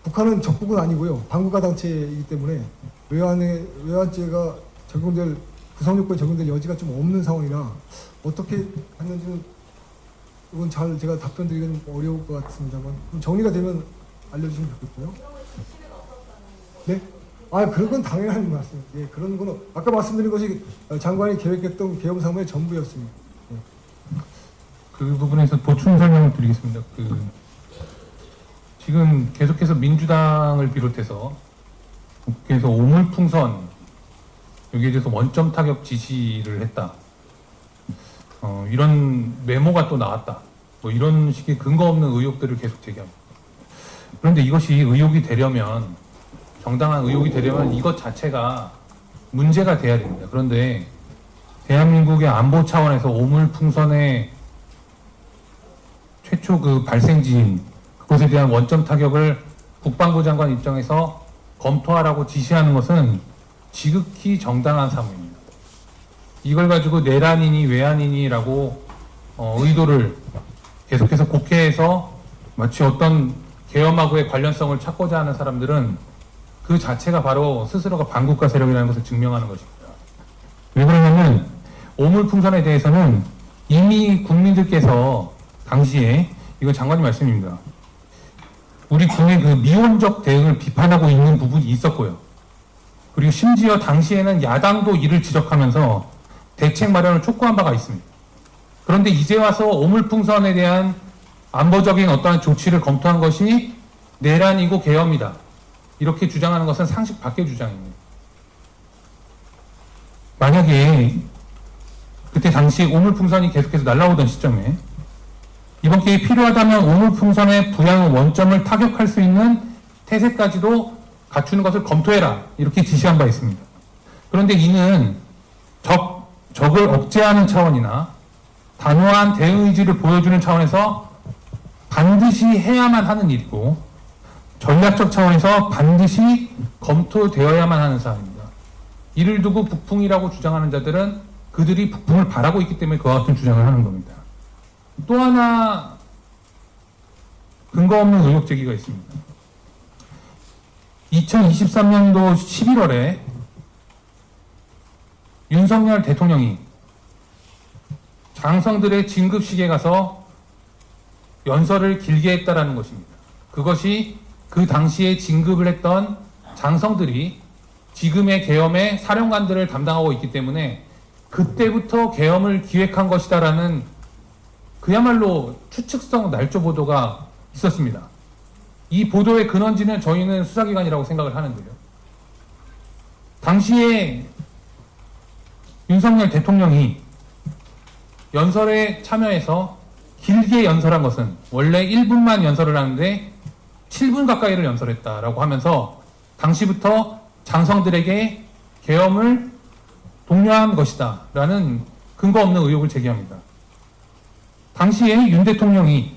북한은 적국은 아니고요. 반국가 단체이기 때문에 외환죄가 구성 요건에 적용될 여지가 좀 없는 상황이라 어떻게 했는지는 이건 잘 제가 답변 드리기는 어려울 것 같습니다만 좀 정리가 되면 알려주시면 좋겠고요. 네? 그런 건 당연한 말씀입니다. 예, 그런 거는 아까 말씀드린 것이 장관이 계획했던 계엄 사무의 전부였습니다. 예. 그 부분에서 보충 설명을 드리겠습니다. 지금 계속해서 민주당을 비롯해서 국회에서 오물풍선 여기에 대해서 원점 타격 지시를 했다. 이런 메모가 또 나왔다. 뭐 이런 식의 근거 없는 의혹들을 계속 제기합니다. 그런데 이것이 의혹이 되려면 정당한 의혹이 되려면 이것 자체가 문제가 돼야 됩니다. 그런데 대한민국의 안보 차원에서 오물풍선의 최초 그 발생지인 그것에 대한 원점 타격을 국방부 장관 입장에서 검토하라고 지시하는 것은 지극히 정당한 사무입니다. 이걸 가지고 내란이니 외환이니라고 의도를 계속해서 국회에서 마치 어떤 계엄하고의 관련성을 찾고자 하는 사람들은 그 자체가 바로 스스로가 반국가 세력이라는 것을 증명하는 것입니다. 왜 그러냐면 오물풍선에 대해서는 이미 국민들께서 당시에, 이건 장관님 말씀입니다, 우리 군의 그 미온적 대응을 비판하고 있는 부분이 있었고요. 그리고 심지어 당시에는 야당도 이를 지적하면서 대책 마련을 촉구한 바가 있습니다. 그런데 이제 와서 오물풍선에 대한 안보적인 어떠한 조치를 검토한 것이 내란이고 계엄이다, 이렇게 주장하는 것은 상식 밖의 주장입니다. 만약에 그때 당시 오물풍선이 계속해서 날아오던 시점에 이번 기회에 필요하다면 오물풍선의 부양 원점을 타격할 수 있는 태세까지도 갖추는 것을 검토해라, 이렇게 지시한 바 있습니다. 그런데 이는 적을 억제하는 차원이나 단호한 대응 의지를 보여주는 차원에서 반드시 해야만 하는 일이고, 전략적 차원에서 반드시 검토되어야만 하는 사안입니다. 이를 두고 북풍이라고 주장하는 자들은 그들이 북풍을 바라고 있기 때문에 그와 같은 주장을 하는 겁니다. 또 하나 근거 없는 의혹 제기가 있습니다. 2023년도 11월에 윤석열 대통령이 장성들의 진급식에 가서 연설을 길게 했다라는 것입니다. 그것이 그 당시에 진급을 했던 장성들이 지금의 계엄의 사령관들을 담당하고 있기 때문에 그때부터 계엄을 기획한 것이다라는 그야말로 추측성 날조 보도가 있었습니다. 이 보도의 근원지는 저희는 수사기관이라고 생각을 하는데요. 당시에 윤석열 대통령이 연설에 참여해서 길게 연설한 것은 원래 1분만 연설을 하는데 7분 가까이를 연설했다라고 하면서 당시부터 장성들에게 계엄을 독려한 것이다 라는 근거 없는 의혹을 제기합니다. 당시에 윤 대통령이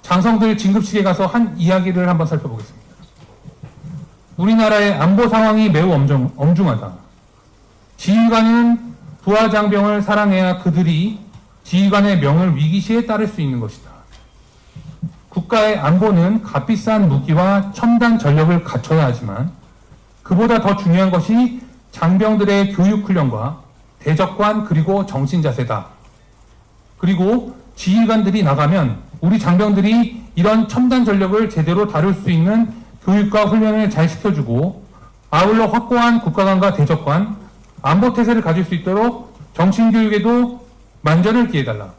장성들 진급식에 가서 한 이야기를 한번 살펴보겠습니다. 우리나라의 안보 상황이 매우 엄중하다. 지휘관은 부하 장병을 사랑해야 그들이 지휘관의 명을 위기시에 따를 수 있는 것이다. 국가의 안보는 값비싼 무기와 첨단 전력을 갖춰야 하지만 그보다 더 중요한 것이 장병들의 교육훈련과 대적관 그리고 정신자세다. 그리고 지휘관들이 나가면 우리 장병들이 이런 첨단 전력을 제대로 다룰 수 있는 교육과 훈련을 잘 시켜주고 아울러 확고한 국가관과 대적관, 안보태세를 가질 수 있도록 정신교육에도 만전을 기해달라.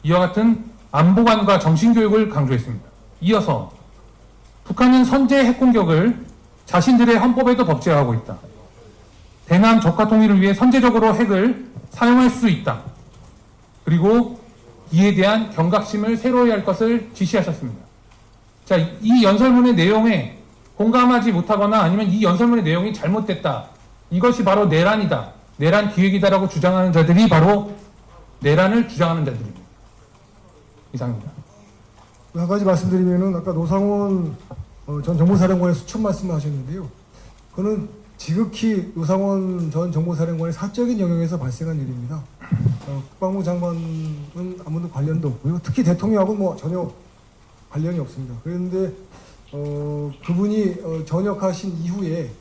이와 같은 안보관과 정신교육을 강조했습니다. 이어서 북한은 선제 핵공격을 자신들의 헌법에도 법제화하고 있다. 대남 적화 통일을 위해 선제적으로 핵을 사용할 수 있다. 그리고 이에 대한 경각심을 새로이 할 것을 지시하셨습니다. 자, 이 연설문의 내용에 공감하지 못하거나 아니면 이 연설문의 내용이 잘못됐다, 이것이 바로 내란이다, 내란 기획이다라고 주장하는 자들이 바로 내란을 주장하는 자들입니다. 이상입니다. 한 가지 말씀드리면은 아까 노상원 전 정보사령관의 수첩 말씀을 하셨는데요. 그거는 지극히 노상원 전 정보사령관의 사적인 영역에서 발생한 일입니다. 국방부 장관은 아무도 관련도 없고요. 특히 대통령하고는 뭐 전혀 관련이 없습니다. 그런데 그분이 전역하신 이후에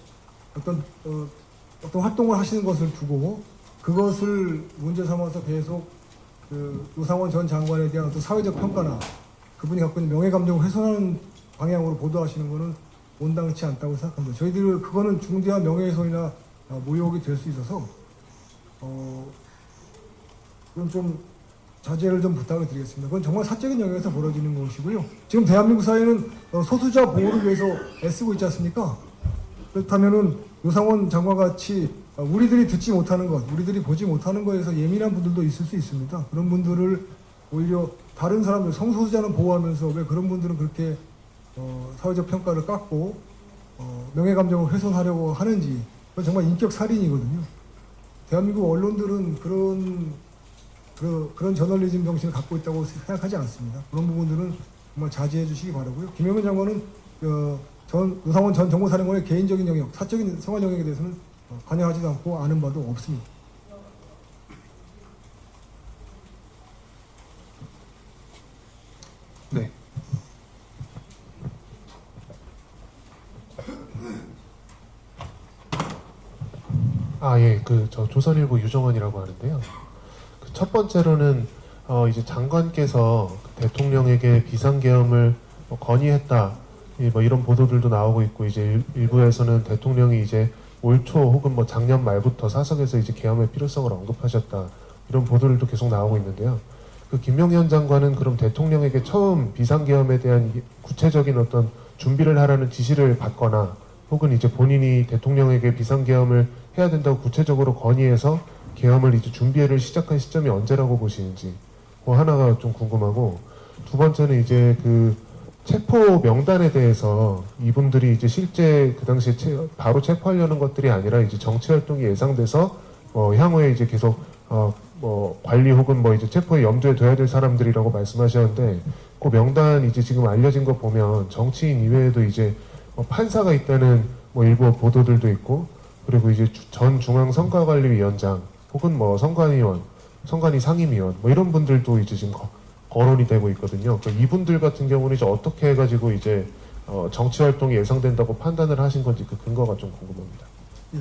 어떤 활동을 하시는 것을 두고 그것을 문제 삼아서 계속 노상원 전 장관에 대한 어떤 사회적 평가나 그분이 갖고 있는 명예 감정을 훼손하는 방향으로 보도하시는 것은 온당치 않다고 생각합니다. 저희들 그거는 중대한 명예훼손이나 모욕이 될 수 있어서 그건 좀 자제를 좀 부탁을 드리겠습니다. 그건 정말 사적인 영역에서 벌어지는 것이고요. 지금 대한민국 사회는 소수자 보호를 위해서 애쓰고 있지 않습니까? 그렇다면은 노상원 장관과 같이 우리들이 듣지 못하는 것, 우리들이 보지 못하는 것에서 예민한 분들도 있을 수 있습니다. 그런 분들을 오히려 다른 사람들, 성소수자는 보호하면서 왜 그런 분들은 그렇게 사회적 평가를 깎고 명예감정을 훼손하려고 하는지, 그건 정말 인격 살인이거든요. 대한민국 언론들은 그런 저널리즘 정신을 갖고 있다고 생각하지 않습니다. 그런 부분들은 정말 자제해 주시기 바라고요. 김영현 장관은 노상원 전 정보사령관의 개인적인 영역, 사적인 생활 영역에 대해서는 관여하지도 않고 아는 바도 없습니다. 네. 예, 저 조선일보 유정원이라고 하는데요. 그 첫 번째로는 이제 장관께서 대통령에게 비상계엄을 건의했다, 뭐 이런 보도들도 나오고 있고, 이제 일부에서는 대통령이 이제 올 초 혹은 뭐 작년 말부터 사석에서 이제 계엄의 필요성을 언급하셨다, 이런 보도들도 계속 나오고 있는데요. 그 김용현 장관은 그럼 대통령에게 처음 비상계엄에 대한 구체적인 어떤 준비를 하라는 지시를 받거나, 혹은 이제 본인이 대통령에게 비상계엄을 해야 된다고 구체적으로 건의해서 계엄을 이제 준비를 시작한 시점이 언제라고 보시는지, 그 하나가 좀 궁금하고, 두 번째는 이제 그 체포 명단에 대해서 이분들이 이제 실제 그 당시에 바로 체포하려는 것들이 아니라 이제 정치 활동이 예상돼서 향후에 이제 계속 뭐 관리 혹은 뭐 이제 체포에 염두에 둬야 될 사람들이라고 말씀하셨는데, 그 명단 이제 지금 알려진 거 보면 정치인 이외에도 이제 판사가 있다는 뭐 일부 보도들도 있고, 그리고 이제 전 중앙선거관리위원장 혹은 뭐 선관위원, 선관위 상임위원 뭐 이런 분들도 이제 지금 거론이 되고 있거든요. 그러니까 이분들 같은 경우는 이제 어떻게 해가지고 이제 정치 활동이 예상된다고 판단을 하신 건지 그 근거가 좀 궁금합니다. 예.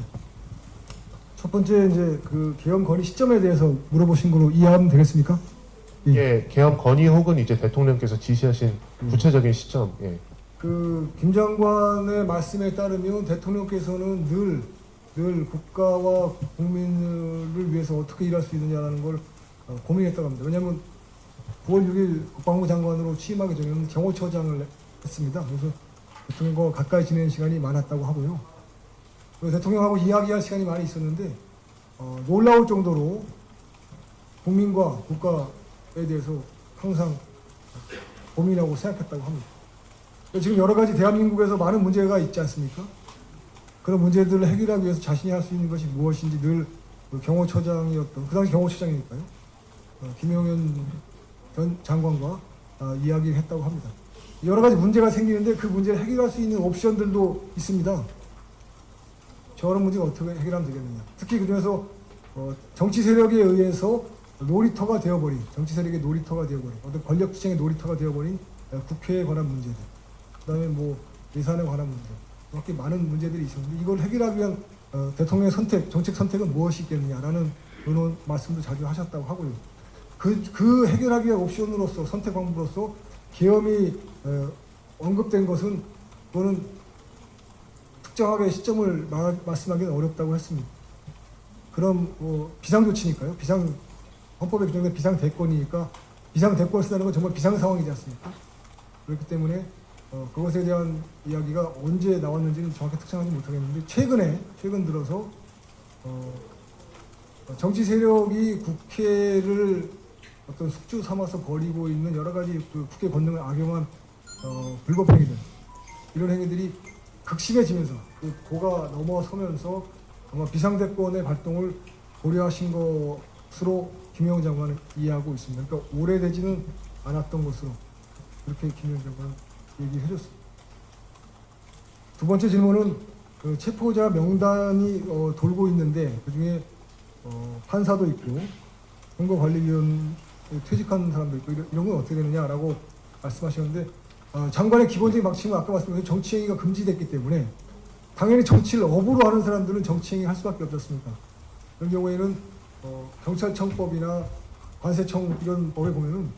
첫 번째 이제 그 계엄 건의 시점에 대해서 물어보신 걸로 이해하면 되겠습니까? 예, 계엄 건의 혹은 이제 대통령께서 지시하신 구체적인 시점. 예. 그 김 장관의 말씀에 따르면 대통령께서는 늘 국가와 국민을 위해서 어떻게 일할 수 있느냐라는 걸 고민했다고 합니다. 왜냐하면 9월 6일 국방부 장관으로 취임하기 전에는 경호처장을 했습니다. 그래서 대통령과 가까이 지내는 시간이 많았다고 하고요. 그래서 대통령하고 이야기할 시간이 많이 있었는데 놀라울 정도로 국민과 국가에 대해서 항상 고민하고 생각했다고 합니다. 지금 여러 가지 대한민국에서 많은 문제가 있지 않습니까? 그런 문제들을 해결하기 위해서 자신이 할 수 있는 것이 무엇인지 늘 경호처장이었던, 그 당시 경호처장이니까요, 김용현 전 장관과 이야기를 했다고 합니다. 여러 가지 문제가 생기는데 그 문제를 해결할 수 있는 옵션들도 있습니다. 저런 문제가 어떻게 해결하면 되겠느냐. 특히 그중에서 정치 세력에 의해서 놀이터가 되어버린, 정치 세력의 놀이터가 되어버린, 어떤 권력투쟁의 놀이터가 되어버린 국회에 관한 문제들, 그 다음에 뭐 예산에 관한 문제, 그렇게 많은 문제들이 있었는데 이걸 해결하기 위한 대통령의 선택, 정책 선택은 무엇이 있겠느냐라는 그런 말씀도 자주 하셨다고 하고요. 그 해결하기 위한 옵션으로서, 선택 방법으로서 계엄이 언급된 것은 그거는 특정하게 시점을 말씀하기는 어렵다고 했습니다. 그럼 비상조치니까요. 헌법에 규정된 비상대권이니까 비상대권을 쓴다는 건 정말 비상상황이지 않습니까? 그렇기 때문에 그것에 대한 이야기가 언제 나왔는지는 정확히 특정하지 못하겠는데 최근 들어서 정치 세력이 국회를 어떤 숙주 삼아서 벌이고 있는 여러 가지 그 국회 권능을 악용한 불법 행위들, 이런 행위들이 극심해지면서 그 도가 넘어서면서 아마 비상대권의 발동을 고려하신 것으로 김영현 장관은 이해하고 있습니다. 그러니까 오래되지는 않았던 것으로 그렇게 김영현 장관은 얘기해 줬습니다. 두 번째 질문은 그 체포자 명단이 돌고 있는데 그중에 판사도 있고 선거관리위원 퇴직한 사람도 있고 이런 건 어떻게 되느냐라고 말씀하셨는데, 장관의 기본적인 방침은 아까 말씀드린 정치행위가 금지됐기 때문에 당연히 정치를 업으로 하는 사람들은 정치행위 할 수밖에 없었습니다. 그런 경우에는 경찰청법이나 관세청 이런 법에 보면은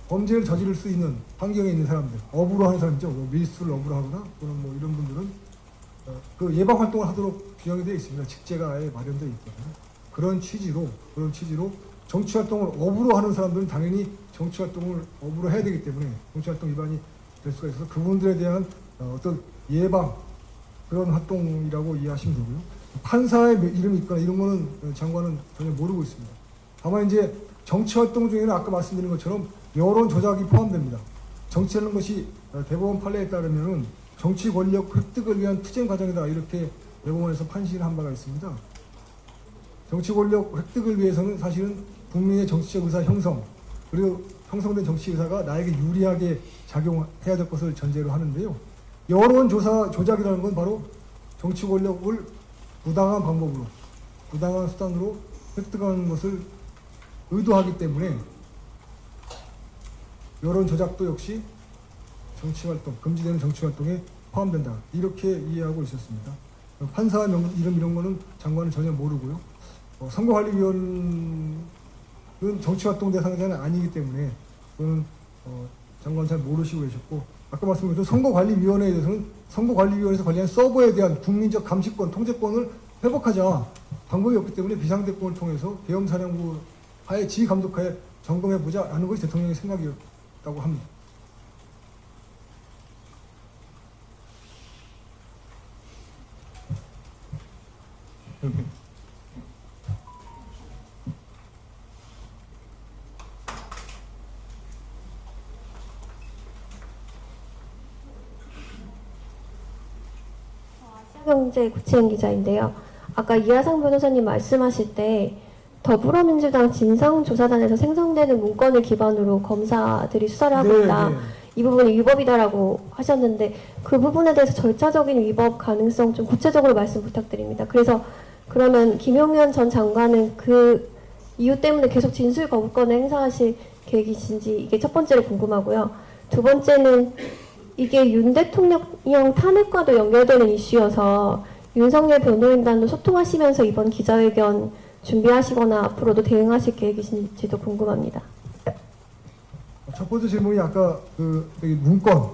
범죄를 저지를 수 있는 환경에 있는 사람들, 업으로 하는 사람이죠. 뭐 밀수를 업으로 하거나 또는 뭐 이런 분들은 그 예방 활동을 하도록 규정이 되어 있습니다. 직제가 아예 마련되어 있거든요. 그런 취지로 정치 활동을 업으로 하는 사람들은 당연히 정치 활동을 업으로 해야 되기 때문에 정치 활동 위반이 될 수가 있어서 그분들에 대한 어떤 예방, 그런 활동이라고 이해하시면 되고요. 판사의 이름이 있거나 이런 거는 장관은 전혀 모르고 있습니다. 다만 이제 정치 활동 중에는 아까 말씀드린 것처럼 여론 조작이 포함됩니다. 정치하는 것이 대법원 판례에 따르면은 정치 권력 획득을 위한 투쟁 과정이다, 이렇게 대법원에서 판시를 한 바가 있습니다. 정치 권력 획득을 위해서는 사실은 국민의 정치적 의사 형성, 그리고 형성된 정치 의사가 나에게 유리하게 작용해야 될 것을 전제로 하는데요. 여론 조작이라는 건 바로 정치 권력을 부당한 방법으로, 부당한 수단으로 획득하는 것을 의도하기 때문에 여론 조작도 역시 정치활동, 금지되는 정치활동에 포함된다, 이렇게 이해하고 있었습니다. 판사 이름 이런 거는 장관은 전혀 모르고요. 선거관리위원은 정치활동 대상자는 아니기 때문에 그거는 장관 잘 모르시고 계셨고, 아까 말씀드렸죠. 선거관리위원회에 대해서는 선거관리위원회에서 관리한 서버에 대한 국민적 감시권, 통제권을 회복하자 방법이 없기 때문에 비상대권을 통해서 계엄사령부 하에 지휘감독하에 점검해보자라는 것이 대통령의 생각이었다고 합니다. 이렇게. 경제 구치현 기자인데요. 아까 이하상 변호사님 말씀하실 때 더불어민주당 진상조사단에서 생성되는 문건을 기반으로 검사들이 수사를 하고 있다. 이 부분이 위법이다라고 하셨는데 그 부분에 대해서 절차적인 위법 가능성 좀 구체적으로 말씀 부탁드립니다. 그래서 그러면 김용현 전 장관은 그 이유 때문에 계속 진술 거부권을 행사하실 계획이신지 이게 첫 번째로 궁금하고요. 두 번째는 이게 윤 대통령 탄핵과도 연결되는 이슈여서 윤석열 변호인단도 소통하시면서 이번 기자회견 준비하시거나 앞으로도 대응하실 계획이신지도 궁금합니다. 첫 번째 질문이 아까 여기 문건.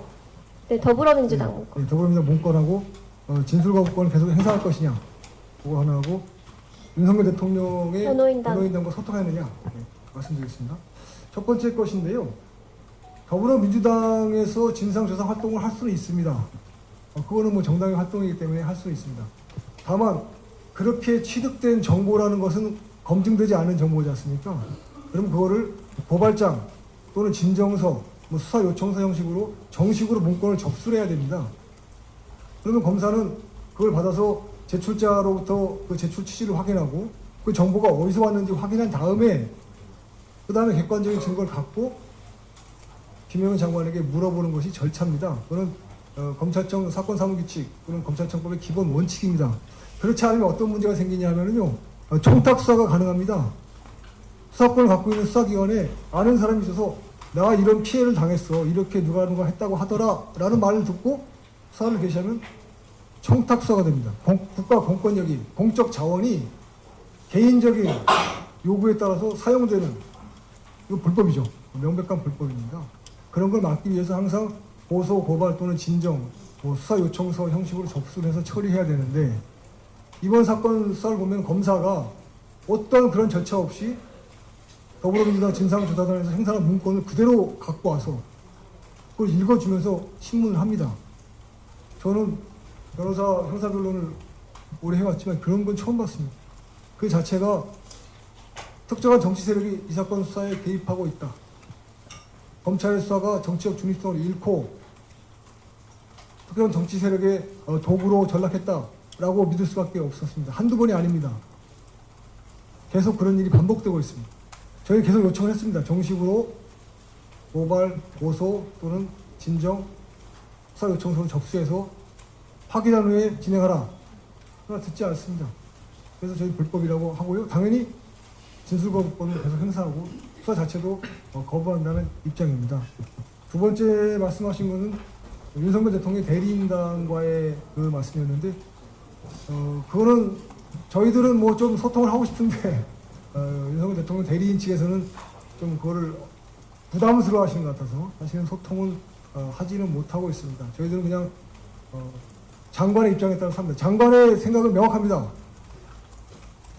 네, 더불어민주당 문건. 네, 더불어민주당 문건하고 진술거부권을 계속 행사할 것이냐, 그거 하나하고 윤석열 대통령의 변호인단과 소통하느냐, 네, 말씀드리겠습니다. 첫 번째 것인데요. 더불어민주당에서 진상조사 활동을 할 수는 있습니다. 그거는 뭐 정당의 활동이기 때문에 할 수는 있습니다. 다만 그렇게 취득된 정보라는 것은 검증되지 않은 정보지 않습니까? 그럼 그거를 고발장 또는 진정서, 뭐 수사 요청서 형식으로 정식으로 문건을 접수를 해야 됩니다. 그러면 검사는 그걸 받아서 제출자로부터 그 제출 취지를 확인하고 그 정보가 어디서 왔는지 확인한 다음에 그 다음에 객관적인 증거를 갖고 김용현 장관에게 물어보는 것이 절차입니다. 그거는 검찰청 사건사무규칙 또는 검찰청법의 기본 원칙입니다. 그렇지 않으면 어떤 문제가 생기냐 하면요, 청탁수사가 가능합니다. 수사권을 갖고 있는 수사기관에 아는 사람이 있어서 나 이런 피해를 당했어, 이렇게 누가 했다고 하더라 라는 말을 듣고 수사를 개시하면 청탁수사가 됩니다. 국가 공권력이, 공적 자원이 개인적인 요구에 따라서 사용되는, 이거 불법이죠. 명백한 불법입니다. 그런 걸 막기 위해서 항상 고소, 고발 또는 진정, 수사 요청서 형식으로 접수를 해서 처리해야 되는데, 이번 사건 수사를 보면 검사가 어떤 그런 절차 없이 더불어민주당 진상조사단에서 행사한 문건을 그대로 갖고 와서 그걸 읽어주면서 신문을 합니다. 저는 변호사 형사변론을 오래 해왔지만 그런 건 처음 봤습니다. 그 자체가 특정한 정치 세력이 이 사건 수사에 개입하고 있다, 검찰의 수사가 정치적 중립성을 잃고 특정 정치 세력의 도구로 전락했다라고 믿을 수밖에 없었습니다. 한두 번이 아닙니다. 계속 그런 일이 반복되고 있습니다. 저희 계속 요청을 했습니다. 정식으로 고발, 고소 또는 진정, 수사 요청서를 접수해서 확인한 후에 진행하라. 그러나 듣지 않습니다. 그래서 저희 불법이라고 하고요. 당연히 진술거부권을 계속 행사하고 수사 자체도 거부한다는 입장입니다. 두 번째 말씀하신 것은 윤석열 대통령 대리인단과의 그 말씀이었는데, 그거는 저희들은 뭐 좀 소통을 하고 싶은데 윤석열 대통령 대리인 측에서는 좀 그거를 부담스러워 하시는 것 같아서 사실은 소통은 하지는 못하고 있습니다. 저희들은 그냥 장관의 입장에 따라서 합니다. 장관의 생각은 명확합니다.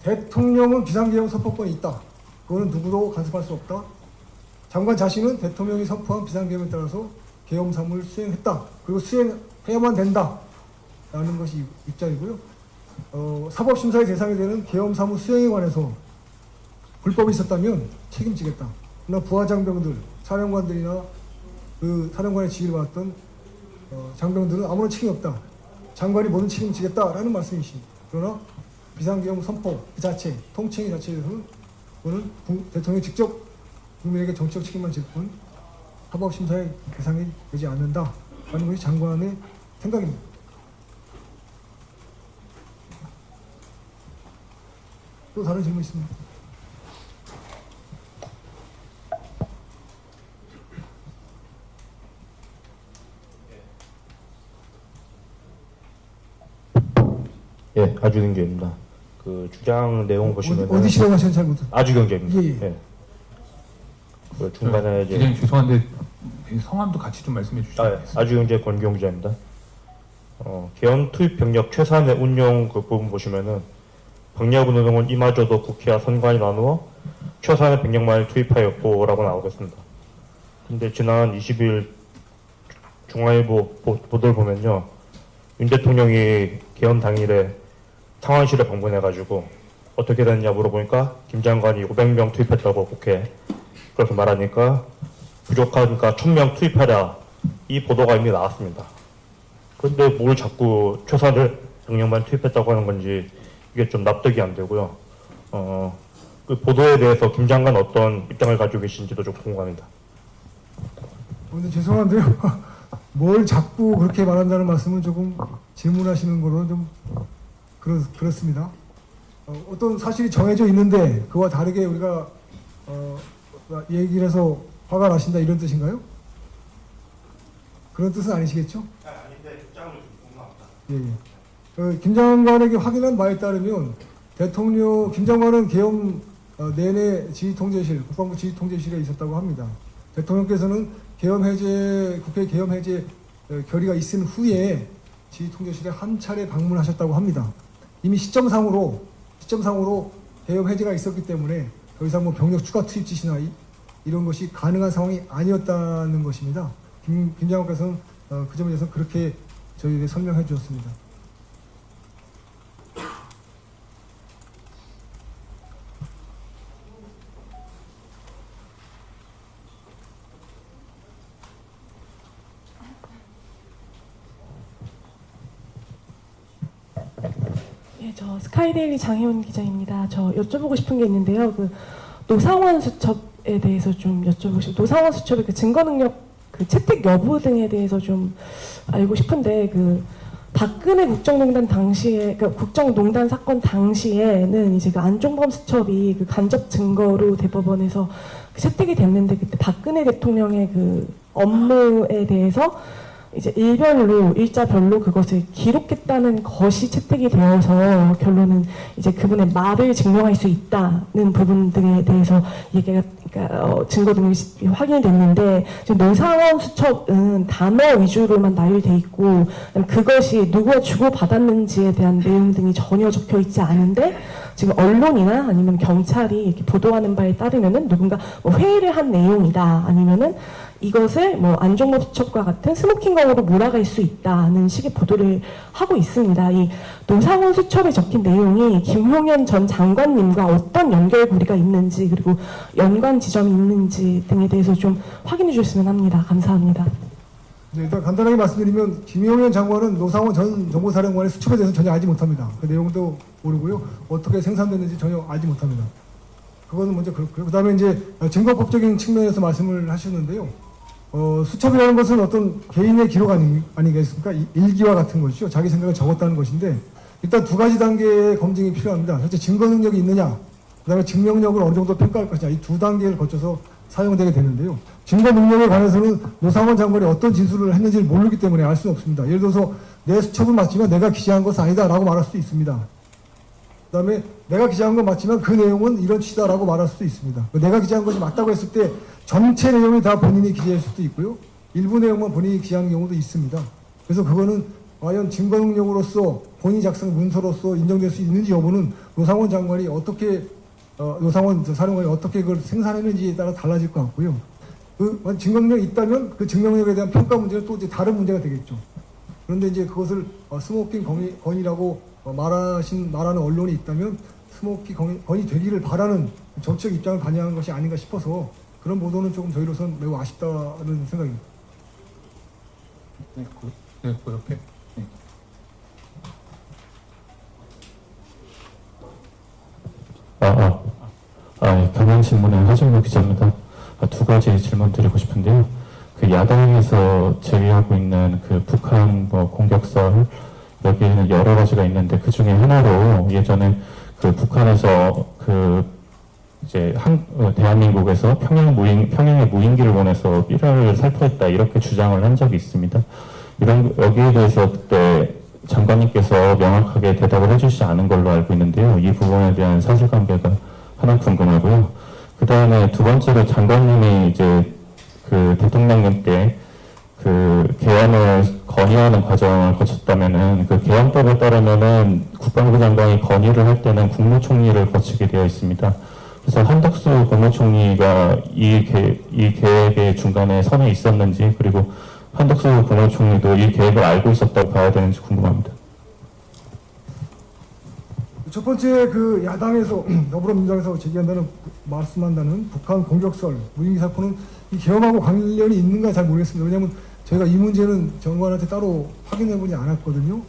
대통령은 비상계엄 선포권이 있다. 그거는 누구도 간섭할 수 없다. 장관 자신은 대통령이 선포한 비상계엄에 따라서 계엄 사무를 수행했다. 그리고 수행해야만 된다. 라는 것이 입장이고요. 사법심사의 대상이 되는 계엄 사무 수행에 관해서 불법이 있었다면 책임지겠다. 그러나 부하장병들, 사령관들이나 그 사령관의 지휘를 받았던 장병들은 아무런 책임이 없다. 장관이 모든 책임지겠다라는 말씀이십니다. 그러나 비상계엄 선포 그 자체, 통칭 자체에 대해서는 그거는 대통령이 직접 국민에게 정치적 책임만 질 뿐 사법심사의 대상이 되지 않는다라는 것이 장관의 생각입니다. 또 다른 질문 있습니다. 예, 아주경제입니다. 그 주장 내용 보시면 어디 실행하셨는지 잘 못. 아주경제입니다. 예, 예. 그 중간에 이제 기자님 죄송한데 성함도 같이 좀 말씀해 주시죠. 아주경제 권기용 기자입니다. 개헌 투입 병력 최소한의 운용 그 부분 보시면은 병력 운동은 이마저도 국회와 선관위 나누어 최소한의 병력만을 투입하였고라고 나오고 있습니다. 근데 지난 20일 중앙일보 보도를 보면요, 윤 대통령이 개헌 당일에 창원시를 방문해가지고 어떻게 됐냐 물어보니까 김 장관이 500명 투입했다고 국회에 그렇게 말하니까 부족하니까 1000명 투입하라, 이 보도가 이미 나왔습니다. 그런데 뭘 자꾸 최소한의 병력만 투입했다고 하는 건지 이게 좀 납득이 안 되고요. 그 보도에 대해서 김 장관 어떤 입장을 가지고 계신지도 좀 궁금합니다. 근데 죄송한데요. 뭘 자꾸 그렇게 말한다는 말씀은 조금 질문하시는 거로 좀 그렇습니다. 어떤 사실이 정해져 있는데 그와 다르게 우리가 얘기를 해서 화가 나신다 이런 뜻인가요? 그런 뜻은 아니시겠죠? 아닌데 입장을 좀 궁금합니다. 예. 김 장관에게 확인한 바에 따르면 김 장관은 계엄 내내 지휘통제실, 국방부 지휘통제실에 있었다고 합니다. 대통령께서는 국회 계엄 해제 결의가 있은 후에 지휘통제실에 한 차례 방문하셨다고 합니다. 이미 시점상으로 계엄 해제가 있었기 때문에 더 이상 뭐 병력 추가 투입 지시나 이런 것이 가능한 상황이 아니었다는 것입니다. 김 장관께서는 그 점에 대해서 그렇게 저희에게 설명해 주셨습니다. 네, 저 스카이데일리 장혜원 기자입니다. 저 여쭤보고 싶은 게 있는데요. 그 노상원 수첩에 대해서 좀 여쭤보고 싶어요. 노상원 수첩의 그 증거 능력, 그 채택 여부 등에 대해서 좀 알고 싶은데, 그 박근혜 국정농단 당시에, 그 국정농단 사건 당시에는 이제 그 안종범 수첩이 그 간접 증거로 대법원에서 그 채택이 됐는데, 그때 박근혜 대통령의 그 업무에 대해서 이제 일자별로 그것을 기록했다는 것이 채택이 되어서 결론은 이제 그분의 말을 증명할 수 있다는 부분 등에 대해서 얘기가, 그러니까 증거 등이 확인이 됐는데, 지금 노상원 수첩은 단어 위주로만 나열돼 있고 그것이 누구와 주고받았는지에 대한 내용 등이 전혀 적혀 있지 않은데, 지금 언론이나 아니면 경찰이 이렇게 보도하는 바에 따르면은 누군가 뭐 회의를 한 내용이다, 아니면은 이것을 뭐 안종범 수첩과 같은 스모킹건으로 몰아갈 수 있다는 식의 보도를 하고 있습니다. 이 노상원 수첩에 적힌 내용이 김용현 전 장관님과 어떤 연결고리가 있는지, 그리고 연관 지점이 있는지 등에 대해서 좀 확인해 주셨으면 합니다. 감사합니다. 네, 일단 간단하게 말씀드리면 김용현 장관은 노상원 전 정보사령관의 수첩에 대해서 전혀 알지 못합니다. 그 내용도 모르고요. 어떻게 생산됐는지 전혀 알지 못합니다. 그거는 먼저 그렇고요. 그 다음에 이제 증거법적인 측면에서 말씀을 하셨는데요. 수첩이라는 것은 어떤 개인의 기록 아니겠습니까? 일기와 같은 것이죠. 자기 생각을 적었다는 것인데, 일단 두 가지 단계의 검증이 필요합니다. 실제 증거 능력이 있느냐, 그 다음에 증명력을 어느 정도 평가할 것이냐, 이 두 단계를 거쳐서 사용되게 되는데요. 증거 능력에 관해서는 노상원 장관이 어떤 진술을 했는지를 모르기 때문에 알 수는 없습니다. 예를 들어서 내 수첩은 맞지만 내가 기재한 것은 아니다 라고 말할 수도 있습니다. 그 다음에 내가 기재한 건 맞지만 그 내용은 이런 취지다라고 말할 수도 있습니다. 내가 기재한 것이 맞다고 했을 때 전체 내용이 다 본인이 기재할 수도 있고요. 일부 내용만 본인이 기재하는 경우도 있습니다. 그래서 그거는 과연 증거 능력으로서 본인 작성 문서로서 인정될 수 있는지 여부는 노상원 장관이 어떻게 노상원 사령관이 어떻게 그걸 생산했는지에 따라 달라질 것 같고요. 그 증거 능력이 있다면 그 증거 능력에 대한 평가 문제는 또 이제 다른 문제가 되겠죠. 그런데 이제 그것을 스모킹 건이라고 말하는 언론이 있다면 스모킹 건이 되기를 바라는 정치적 입장을 반영한 것이 아닌가 싶어서 그런 보도는 조금 저희로서는 매우 아쉽다는 생각입니다. 네, 그렇게. 네. 경향신문의 하정무 기자입니다. 두 가지 질문 드리고 싶은데요. 그 야당에서 제기하고 있는 그 북한 공격설, 여기에는 여러 가지가 있는데 그 중에 하나로 예전에 그 북한에서 그 이제 대한민국에서 평양에 무인기를 보내서 삐라를 살포했다 이렇게 주장을 한 적이 있습니다. 여기에 대해서 그때 장관님께서 명확하게 대답을 해주시지 않은 걸로 알고 있는데요. 이 부분에 대한 사실관계가 하나 궁금하고요. 그 다음에 두 번째로 장관님이 이제 그 대통령님께 그 개헌을 건의하는 과정을 거쳤다면은 그 개헌법에 따르면은 국방부 장관이 건의를 할 때는 국무총리를 거치게 되어 있습니다. 그래서 한덕수 국무총리가 이 계획의 중간에 선에 있었는지, 그리고 한덕수 국무총리도 이 계획을 알고 있었다고 봐야 되는지 궁금합니다. 첫 번째 그 야당에서 더불어민주당에서 제기한다는 말씀한다는 북한 공격설 무인기 사건은 이 개헌하고 관련이 있는가 잘 모르겠습니다. 왜냐하면 저희가 이 문제는 정관한테 따로 확인해보지 않았거든요.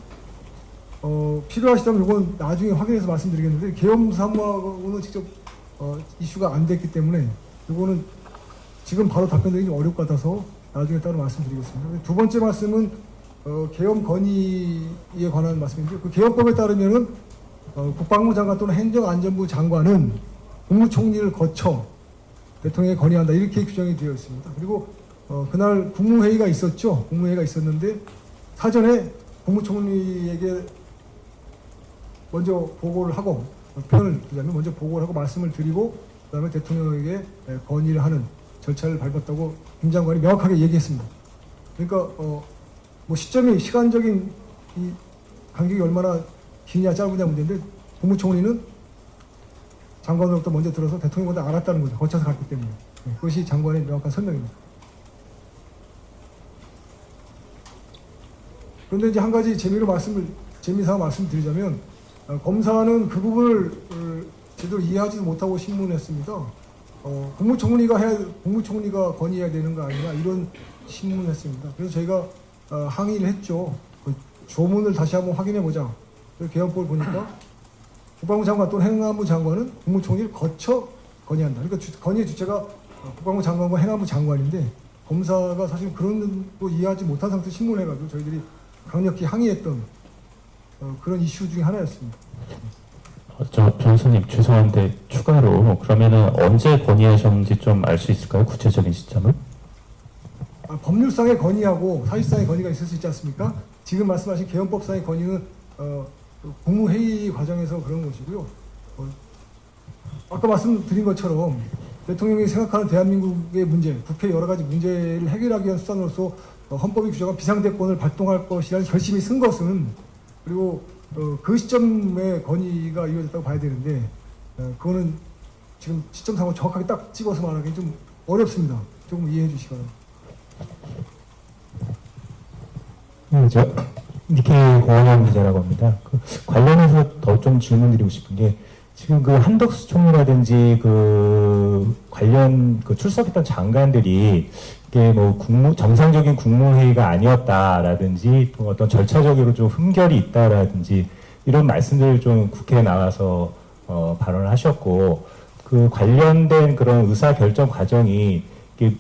필요하시다면 이건 나중에 확인해서 말씀드리겠는데 개헌 사무하고는 직접 이슈가 안 됐기 때문에 이거는 지금 바로 답변드리기 좀 어려울 것 같아서 나중에 따로 말씀드리겠습니다. 두 번째 말씀은 개헌 건의에 관한 말씀인데 그 개헌법에 따르면은 국방부 장관 또는 행정안전부 장관은 국무총리를 거쳐 대통령에 건의한다 이렇게 규정이 되어 있습니다. 그리고 그날 국무회의가 있었죠. 국무회의가 있었는데 사전에 국무총리에게 먼저 보고를 하고 표현을 드리자면 먼저 보고를 하고 말씀을 드리고 그다음에 대통령에게 건의를 하는 절차를 밟았다고 김 장관이 명확하게 얘기했습니다. 그러니까 뭐 시간적인 이 간격이 얼마나 기냐 짧으냐 문제인데 국무총리는 장관으로부터 먼저 들어서 대통령보다 알았다는 거죠. 거쳐서 갔기 때문에. 그것이 장관의 명확한 설명입니다. 그런데 이제 한 가지 재미삼아 말씀드리자면 검사는 그 부분을 제대로 이해하지도 못하고 신문했습니다. 국무총리가 건의해야 되는 거 아니냐 이런 신문했습니다. 그래서 저희가 항의를 했죠. 그 조문을 다시 한번 확인해 보자. 개헌법을 보니까 국방부 장관 또는 행안부 장관은 국무총리를 거쳐 건의한다. 그러니까 건의의 주체가 국방부 장관과 행안부 장관인데 검사가 사실 그런 거 이해하지 못한 상태에서 신문해가지고 저희들이 강력히 항의했던 그런 이슈 중에 하나였습니다. 저 변호사님 죄송한데 추가로 그러면은 언제 건의하셨는지 좀 알 수 있을까요? 구체적인 시점을? 법률상의 건의하고 사실상의 건의가 있을 수 있지 않습니까? 지금 말씀하신 개헌법상의 건의는 국무회의 과정에서 그런 것이고요. 아까 말씀드린 것처럼 대통령이 생각하는 대한민국의 문제, 국회 여러 가지 문제를 해결하기 위한 수단으로서 헌법이 규정한 비상대권을 발동할 것이라는 결심이 쓴 것은 그리고 그 시점에 건의가 이루어졌다고 봐야 되는데 그거는 지금 시점상으로 정확하게 딱 집어서 말하기 좀 어렵습니다. 조금 이해해 주시기 바랍니다. 네, 저 니케이 고원영 기자라고 합니다. 관련해서 더 좀 질문드리고 싶은 게 지금 그 한덕수 총리라든지 그 관련 출석했던 장관들이 이게 뭐 정상적인 국무회의가 아니었다라든지 또 어떤 절차적으로 좀 흠결이 있다라든지 이런 말씀들 좀 국회에 나와서 발언을 하셨고 그 관련된 그런 의사결정 과정이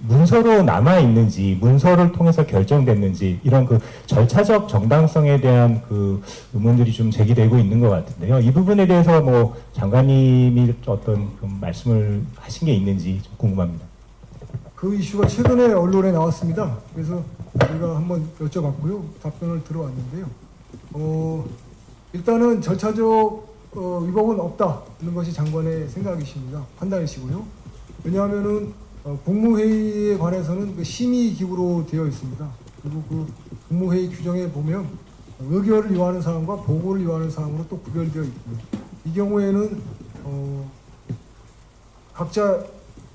문서로 남아 있는지 문서를 통해서 결정됐는지 이런 그 절차적 정당성에 대한 그 의문들이 좀 제기되고 있는 것 같은데요. 이 부분에 대해서 뭐 장관님이 어떤 말씀을 하신 게 있는지 좀 궁금합니다. 그 이슈가 최근에 언론에 나왔습니다. 그래서 저희가 한번 여쭤봤고요. 답변을 들어왔는데요. 일단은 절차적 위법은 없다는 것이 장관의 생각이십니다. 판단이시고요. 왜냐하면은 국무회의에 관해서는 그 심의기구로 되어 있습니다. 그리고 그 국무회의 규정에 보면 의결을 요하는 사항과 보고를 요하는 사항으로 또 구별되어 있고요. 이 경우에는 각자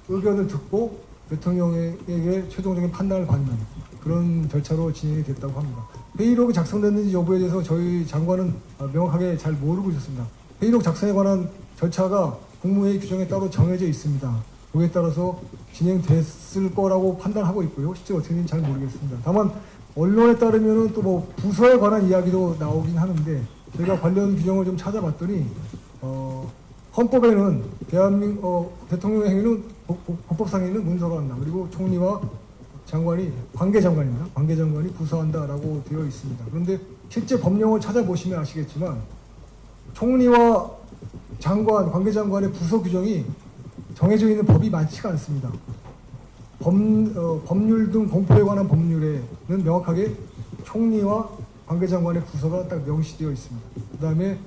의견을 듣고 대통령에게 최종적인 판단을 받는 그런 절차로 진행이 됐다고 합니다. 회의록이 작성됐는지 여부에 대해서 저희 장관은 명확하게 잘 모르고 있었습니다. 회의록 작성에 관한 절차가 국무회의 규정에 따로 정해져 있습니다. 거기에 따라서 진행됐을 거라고 판단하고 있고요. 실제 어떻게 되는지 잘 모르겠습니다. 다만 언론에 따르면은 또 뭐 부서에 관한 이야기도 나오긴 하는데 저희가 관련 규정을 좀 찾아봤더니 헌법에는 대통령의 행위는 헌법상에는 문서로 한다. 그리고 총리와 장관이 관계장관입니다. 관계장관이 부서한다라고 되어 있습니다. 그런데 실제 법령을 찾아보시면 아시겠지만 총리와 장관, 관계장관의 부서 규정이 정해져 있는 법이 많지가 않습니다. 법률 등 공포에 관한 법률에는 명확하게 총리와 관계장관의 부서가 딱 명시되어 있습니다. 그다음에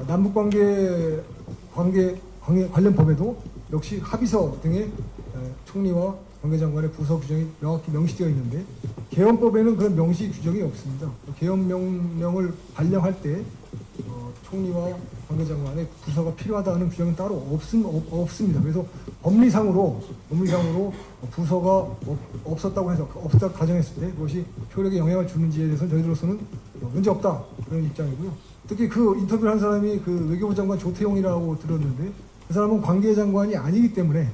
남북 관계 관련 법에도 역시 합의서 등의 총리와 관계장관의 부서 규정이 명확히 명시되어 있는데 계엄법에는 그런 명시 규정이 없습니다. 계엄 명령을 발령할 때 총리와 관계장관의 부서가 필요하다는 규정은 따로 없습니다. 그래서 법리상으로 부서가 없었다고 해서 없다 가정했을 때 그것이 효력에 영향을 주는지에 대해서는 저희들로서는 문제 없다 그런 입장이고요. 특히 그 인터뷰를 한 사람이 그 외교부 장관 조태용이라고 들었는데 그 사람은 관계장관이 아니기 때문에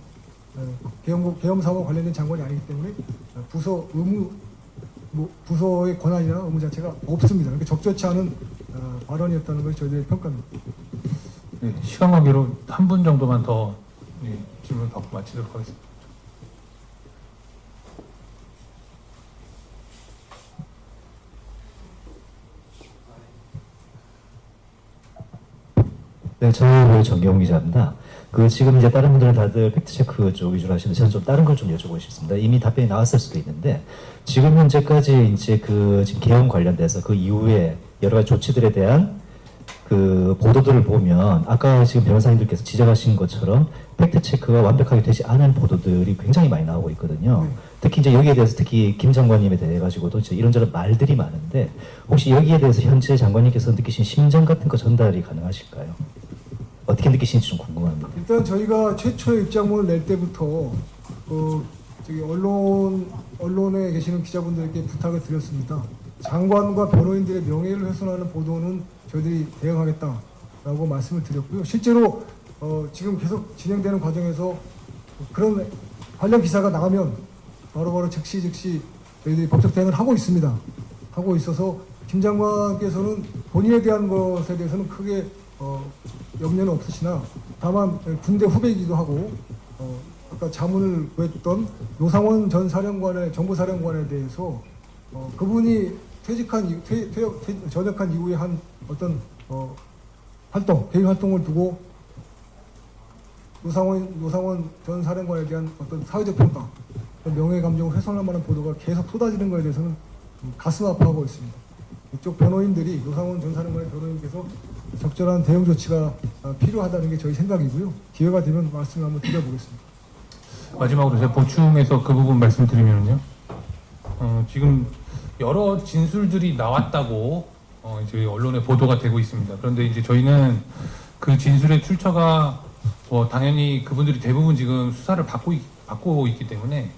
계엄 사업과 관련된 장관이 아니기 때문에 부서 의무 부서의 권한이나 의무 자체가 없습니다. 그러니까 적절치 않은 발언이었다는 것이 저희들의 평가입니다. 네, 시간 관계로 한 분 정도만 더 질문 받고 마치도록 하겠습니다. 네, 저희 정경훈 기자입니다. 지금 이제 다른 분들은 다들 팩트체크 쪽 위주로 하시는데 저는 좀 다른 걸 좀 여쭤보고 싶습니다. 이미 답변이 나왔을 수도 있는데 지금 현재까지 이제 지금 계엄 관련돼서 그 이후에 여러 가지 조치들에 대한 보도들을 보면 아까 지금 변호사님들께서 지적하신 것처럼 팩트체크가 완벽하게 되지 않은 보도들이 굉장히 많이 나오고 있거든요. 특히 이제 여기에 대해서 특히 김 장관님에 대해 가지고도 이제 이런저런 말들이 많은데 혹시 여기에 대해서 현재 장관님께서 느끼신 심정 같은 거 전달이 가능하실까요? 어떻게 느끼시는지 좀 궁금합니다. 일단 저희가 최초의 입장문을 낼 때부터 언론에 계시는 기자분들께 부탁을 드렸습니다. 장관과 변호인들의 명예를 훼손하는 보도는 저희들이 대응하겠다라고 말씀을 드렸고요. 실제로 지금 계속 진행되는 과정에서 그런 관련 기사가 나가면 바로바로 즉시 저희들이 법적 대응을 하고 있습니다. 하고 있어서 김 장관께서는 본인에 대한 것에 대해서는 크게 염려는 없으시나 다만 군대 후배이기도 하고 아까 자문을 구했던 노상원 전 사령관의 정보사령관에 대해서 그분이 전역한 이후에 한 어떤 개인 활동을 두고 노상원 전 사령관에 대한 어떤 사회적 평가, 명예 감정을 훼손할 만한 보도가 계속 쏟아지는 것에 대해서는 가슴 아파하고 있습니다. 이쪽 변호인들이 노상원 전 사령관의 변호인께서 적절한 대응 조치가 필요하다는 게 저희 생각이고요. 기회가 되면 말씀을 한번 드려보겠습니다. 마지막으로 제가 보충해서 그 부분 말씀드리면요. 지금 여러 진술들이 나왔다고 이제 언론에 보도가 되고 있습니다. 그런데 이제 저희는 그 진술의 출처가 당연히 그분들이 대부분 지금 수사를 받고 있기 때문에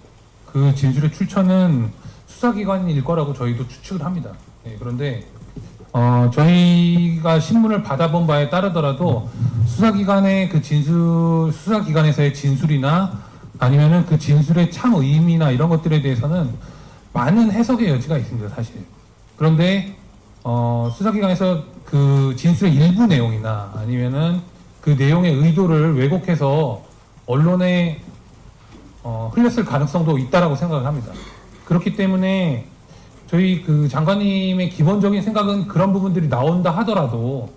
그 진술의 출처는 수사기관일 거라고 저희도 추측을 합니다. 네, 그런데 저희가 신문을 받아본 바에 따르더라도 수사기관의 수사기관에서의 진술이나 아니면은 그 진술의 참 의미나 이런 것들에 대해서는 많은 해석의 여지가 있습니다, 사실. 그런데 수사기관에서 그 진술의 일부 내용이나 아니면은 그 내용의 의도를 왜곡해서 언론에 흘렸을 가능성도 있다라고 생각을 합니다. 그렇기 때문에 저희 그 장관님의 기본적인 생각은 그런 부분들이 나온다 하더라도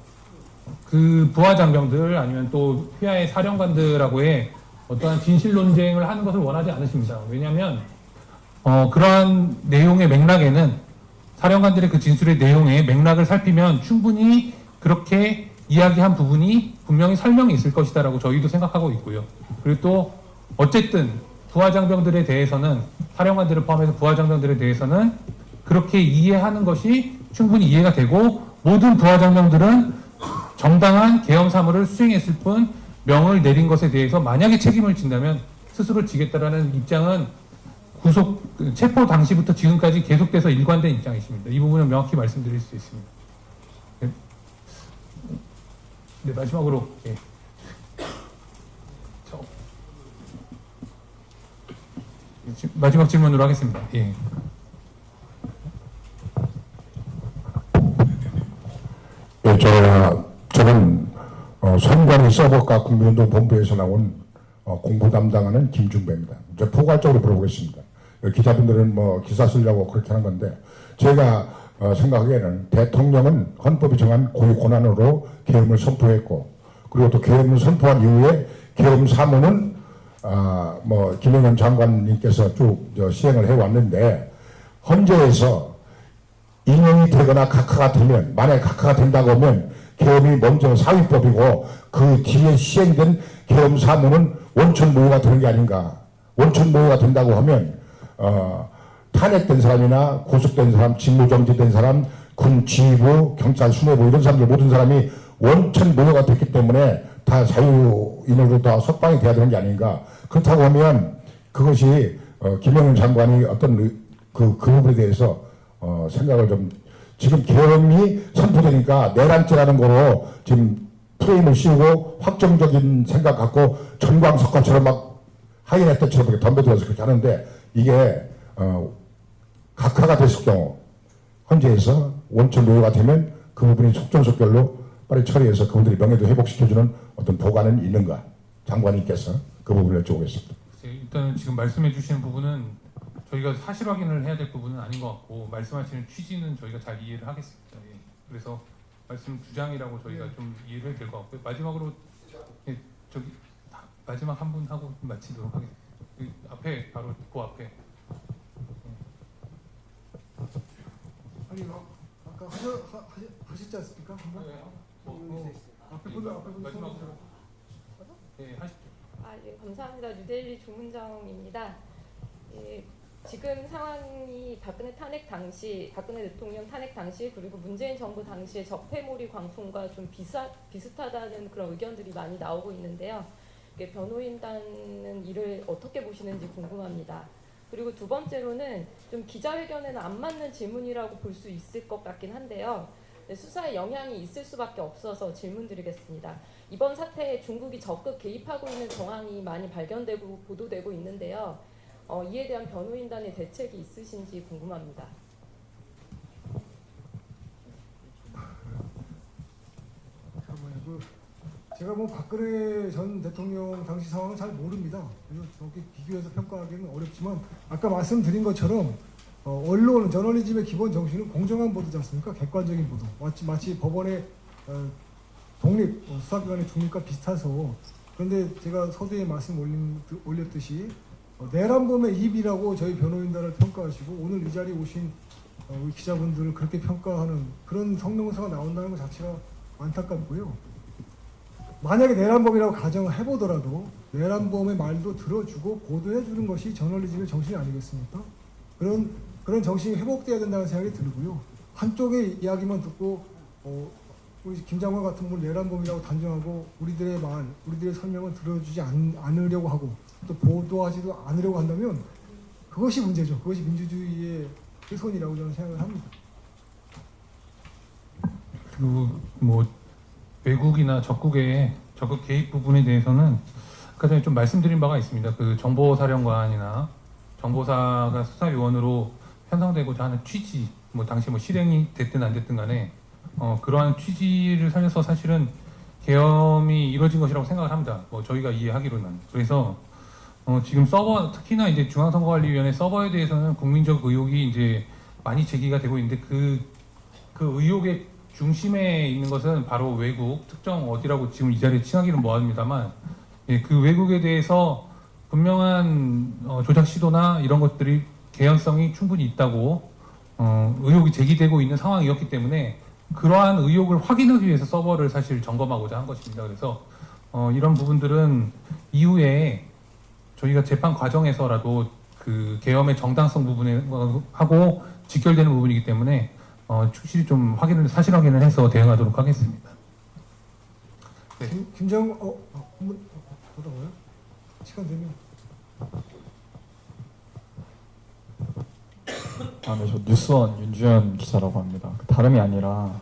그 부하 장병들 아니면 또 휘하의 사령관들하고의 어떠한 진실 논쟁을 하는 것을 원하지 않으십니다. 왜냐하면 그러한 내용의 맥락에는 사령관들의 그 진술의 내용의 맥락을 살피면 충분히 그렇게 이야기한 부분이 분명히 설명이 있을 것이다라고 저희도 생각하고 있고요. 그리고 또 어쨌든 부하장병들에 대해서는 사령관들을 포함해서 부하장병들에 대해서는 그렇게 이해하는 것이 충분히 이해가 되고 모든 부하장병들은 정당한 계엄 사무를 수행했을 뿐 명을 내린 것에 대해서 만약에 책임을 진다면 스스로 지겠다라는 입장은 체포 당시부터 지금까지 계속돼서 일관된 입장이십니다. 이 부분은 명확히 말씀드릴 수 있습니다. 네, 마지막으로 마지막 질문으로 하겠습니다. 예. 저는 선관위 서버과 국민운동 본부에서 나온 공부 담당하는 김중배입니다. 이제 포괄적으로 물어보겠습니다. 기자분들은 기사 쓰려고 그렇게 하는 건데 제가 생각하기에는 대통령은 헌법이 정한 고유 권한으로 계엄을 선포했고 그리고 또 계엄을 선포한 이후에 계엄 사무는 김영현 장관님께서 쭉 시행을 해왔는데 헌재에서 인용이 되거나 각하가 되면, 만약에 각하가 된다고 하면 계엄이 먼저 사위법이고 그 뒤에 시행된 계엄 사무는 원천 모호가 되는 게 아닌가. 원천 모호가 된다고 하면 탄핵된 사람이나 고속된 사람, 직무정지된 사람, 군 지휘부, 경찰 수뇌부 이런 사람들 모든 사람이 원천 모호가 됐기 때문에 다 자유인으로 다 석방이 돼야 되는 게 아닌가. 그렇다고 하면 그것이 김영현 장관이 어떤 그 부분에 대해서 생각을 좀, 지금 계엄이 선포되니까 내란죄라는 거로 지금 프레임을 씌우고 확정적인 생각 갖고 전광석화처럼 막 하이나 때처럼 이렇게 덤벼들어서 그렇게 하는데, 이게 각하가 됐을 경우 헌재에서 원천 무효가 되면 그 부분이 속전속결로 빨리 처리해서 그분들이 명예도 회복시켜주는 어떤 보관은 있는가, 장관님께서 그 부분을 여쭤보겠습니다. 일단은 지금 말씀해 주시는 부분은 저희가 사실 확인을 해야 될 부분은 아닌 것 같고, 말씀하시는 취지는 저희가 잘 이해를 하겠습니다. 예. 그래서 말씀 주장이라고 저희가 좀 이해를 될 것 같고요. 마지막으로 저기 마지막 한 분 하고 마치도록 하겠습니다. 그 앞에 바로 그 앞에. 아니 아까 하셨지 않습니까? 한번? 앞에 분들 마지막으로. 네, 하십시오. 예, 감사합니다. 뉴델리 조문정입니다. 예, 지금 상황이 박근혜 대통령 탄핵 당시 그리고 문재인 정부 당시의 적폐몰이 광풍과 좀 비슷하다는 그런 의견들이 많이 나오고 있는데요. 변호인단은 이를 어떻게 보시는지 궁금합니다. 그리고 두 번째로는 좀 기자회견에는 안 맞는 질문이라고 볼 수 있을 것 같긴 한데요. 수사에 영향이 있을 수밖에 없어서 질문드리겠습니다. 이번 사태에 중국이 적극 개입하고 있는 정황이 많이 발견되고 보도되고 있는데요. 이에 대한 변호인단의 대책이 있으신지 궁금합니다. 제가 박근혜 전 대통령 당시 상황을 잘 모릅니다. 그래서 저렇게 비교해서 평가하기는 어렵지만, 아까 말씀드린 것처럼 언론, 저널리즘의 기본 정신은 공정한 보도지 않습니까? 객관적인 보도. 마치 법원의 독립, 수사기관의 중립과 비슷해서. 그런데 제가 서두에 말씀 올렸듯이 내란범의 입이라고 저희 변호인단을 평가하시고 오늘 이 자리에 오신 우리 기자분들을 그렇게 평가하는 그런 성명서가 나온다는 것 자체가 안타깝고요. 만약에 내란범이라고 가정을 해보더라도 내란범의 말도 들어주고 보도해주는 것이 저널리즘의 정신이 아니겠습니까? 그런 정신이 회복돼야 된다는 생각이 들고요. 한쪽의 이야기만 듣고 우리 김 장관 같은 분을 내란범이라고 단정하고 우리들의 말, 우리들의 설명을 들어주지 않으려고 하고 또 보도하지도 않으려고 한다면 그것이 문제죠. 그것이 민주주의의 훼손이라고 저는 생각을 합니다. 그리고 외국이나 적극의 적극 개입 부분에 대해서는 아까 전에 좀 말씀드린 바가 있습니다. 그 정보사령관이나 정보사가 수사요원으로 편성되고자 하는 취지, 당시 실행이 됐든 안 됐든 간에 그러한 취지를 살려서 사실은 계엄이 이루어진 것이라고 생각을 합니다. 저희가 이해하기로는. 그래서 지금 서버, 특히나 이제 중앙선거관리위원회 서버에 대해서는 국민적 의혹이 이제 많이 제기가 되고 있는데 그 의혹의 중심에 있는 것은 바로 외국, 특정 어디라고 지금 이 자리에 칭하기는 뭐합니다만, 그 외국에 대해서 분명한 조작 시도나 이런 것들이 개연성이 충분히 있다고 의혹이 제기되고 있는 상황이었기 때문에 그러한 의혹을 확인하기 위해서 서버를 사실 점검하고자 한 것입니다. 그래서 이런 부분들은 이후에 저희가 재판 과정에서라도 그 계엄의 정당성 부분에 하고 직결되는 부분이기 때문에 충실히 좀 사실 확인을 해서 대응하도록 하겠습니다. 네. 김장 한번 보다가요? 시간 되면. 네, 저 뉴스원 윤주현 기자라고 합니다. 다름이 아니라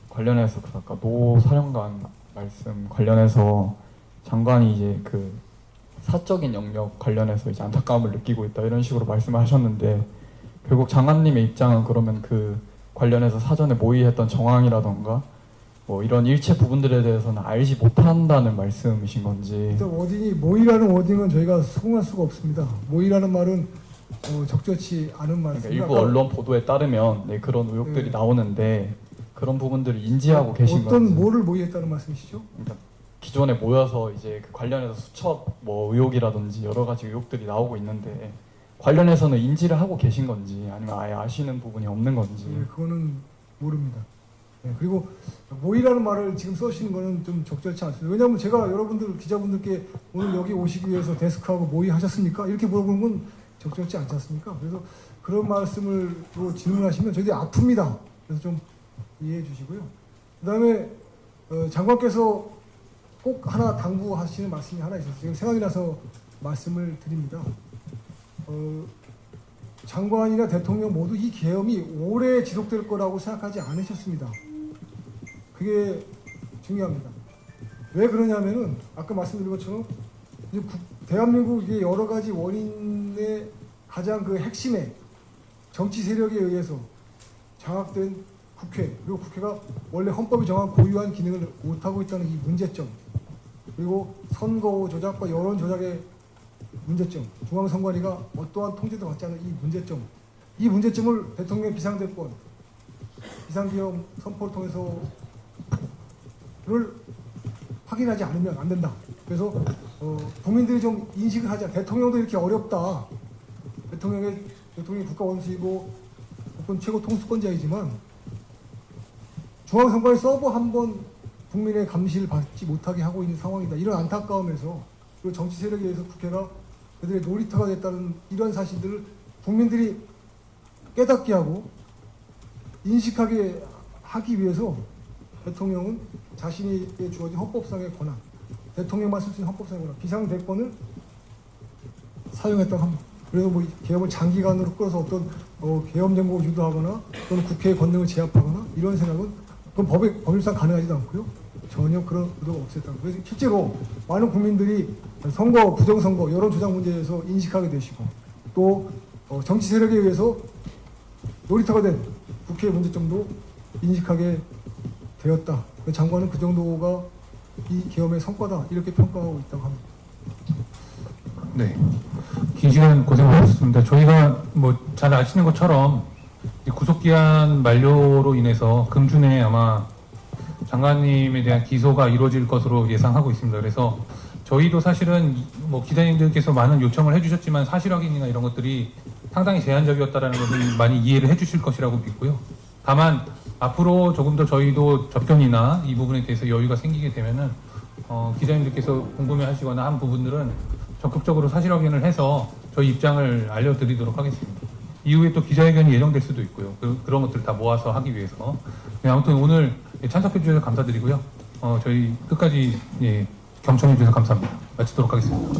관련해서 아까 노 사령관 말씀 관련해서 장관이 이제 그 사적인 영역 관련해서 이제 안타까움을 느끼고 있다 이런 식으로 말씀하셨는데, 결국 장관님의 입장은 그러면 그 관련해서 사전에 모의했던 정황이라던가 이런 일체 부분들에 대해서는 알지 못한다는 말씀이신 건지. 일단 모의라는 워딩은 저희가 수긍할 수가 없습니다. 모의라는 말은 적절치 않은 말입니다. 그러니까 일부 언론 보도에 따르면 그런 의혹들이 나오는데 그런 부분들을 인지하고 계신 건지. 어떤 뭐를 모의했다는 말씀이시죠? 그러니까 기존에 모여서 이제 그 관련해서 수첩 의혹이라든지 여러 가지 의혹들이 나오고 있는데 관련해서는 인지를 하고 계신 건지 아니면 아예 아시는 부분이 없는 건지. 네, 그거는 모릅니다. 네, 그리고 모의라는 말을 지금 써시는 거는 좀 적절치 않습니다. 왜냐하면 제가 여러분들 기자분들께 오늘 여기 오시기 위해서 데스크하고 모의 하셨습니까? 이렇게 물어보는 건 적절치 않지 않습니까? 그래서 그런 말씀을 질문하시면 저희들이 아픕니다. 그래서 좀 이해해 주시고요. 그 다음에 장관께서 꼭 하나 당부하시는 말씀이 하나 있었어요. 지금 생각이 나서 말씀을 드립니다. 장관이나 대통령 모두 이 계엄이 오래 지속될 거라고 생각하지 않으셨습니다. 그게 중요합니다. 왜 그러냐면은 아까 말씀드린 것처럼 이제 대한민국의 여러 가지 원인의 가장 그 핵심에 정치 세력에 의해서 장악된 국회, 그리고 국회가 원래 헌법이 정한 고유한 기능을 못하고 있다는 이 문제점, 그리고 선거 조작과 여론 조작의 문제점, 중앙선관위가 어떠한 통제도 받지 않은 이 문제점, 이 문제점을 대통령의 비상대권, 비상기업 선포를 통해서 를 확인하지 않으면 안 된다. 그래서 국민들이 좀 인식을 하자. 대통령도 이렇게 어렵다. 대통령이 국가 원수이고 국권 최고 통수권자이지만 중앙선관위 서버 한 번 국민의 감시를 받지 못하게 하고 있는 상황이다. 이런 안타까움에서 그리고 정치 세력에 의해서 국회가 그들의 놀이터가 됐다는 이런 사실들을 국민들이 깨닫게 하고 인식하게 하기 위해서 대통령은 자신에게 주어진 헌법상의 권한, 대통령만 쓸 수 있는 헌법상의 권한, 비상대권을 사용했다고 합니다. 그래서 뭐 계엄을 장기간으로 끌어서 어떤 계엄 정국을 유도하거나 또는 국회의 권능을 제압하거나 이런 생각은 그건 법률상 가능하지도 않고요. 전혀 그런 의도가 없었다고. 그래서 실제로 많은 국민들이 선거, 부정선거, 여론 조작 문제에서 인식하게 되시고 또 정치 세력에 의해서 놀이터가 된 국회의 문제점도 인식하게 되었다. 장관은 그 정도가 이 계엄의 성과다 이렇게 평가하고 있다고 합니다. 네, 긴 시간 고생 많으셨습니다. 저희가 뭐 잘 아시는 것처럼 구속기한 만료로 인해서 금주내 아마 장관님에 대한 기소가 이루어질 것으로 예상하고 있습니다. 그래서 저희도 사실은 뭐 기자님들께서 많은 요청을 해주셨지만 사실 확인이나 이런 것들이 상당히 제한적이었다라는 것을 많이 이해를 해주실 것이라고 믿고요. 다만 앞으로 조금 더 저희도 접견이나 이 부분에 대해서 여유가 생기게 되면은 기자님들께서 궁금해하시거나 한 부분들은 적극적으로 사실 확인을 해서 저희 입장을 알려드리도록 하겠습니다. 이후에 또 기자회견이 예정될 수도 있고요. 그런 것들 다 모아서 하기 위해서. 네, 아무튼 오늘 참석해 주셔서 감사드리고요. 저희 끝까지 경청해 주셔서 감사합니다. 마치도록 하겠습니다.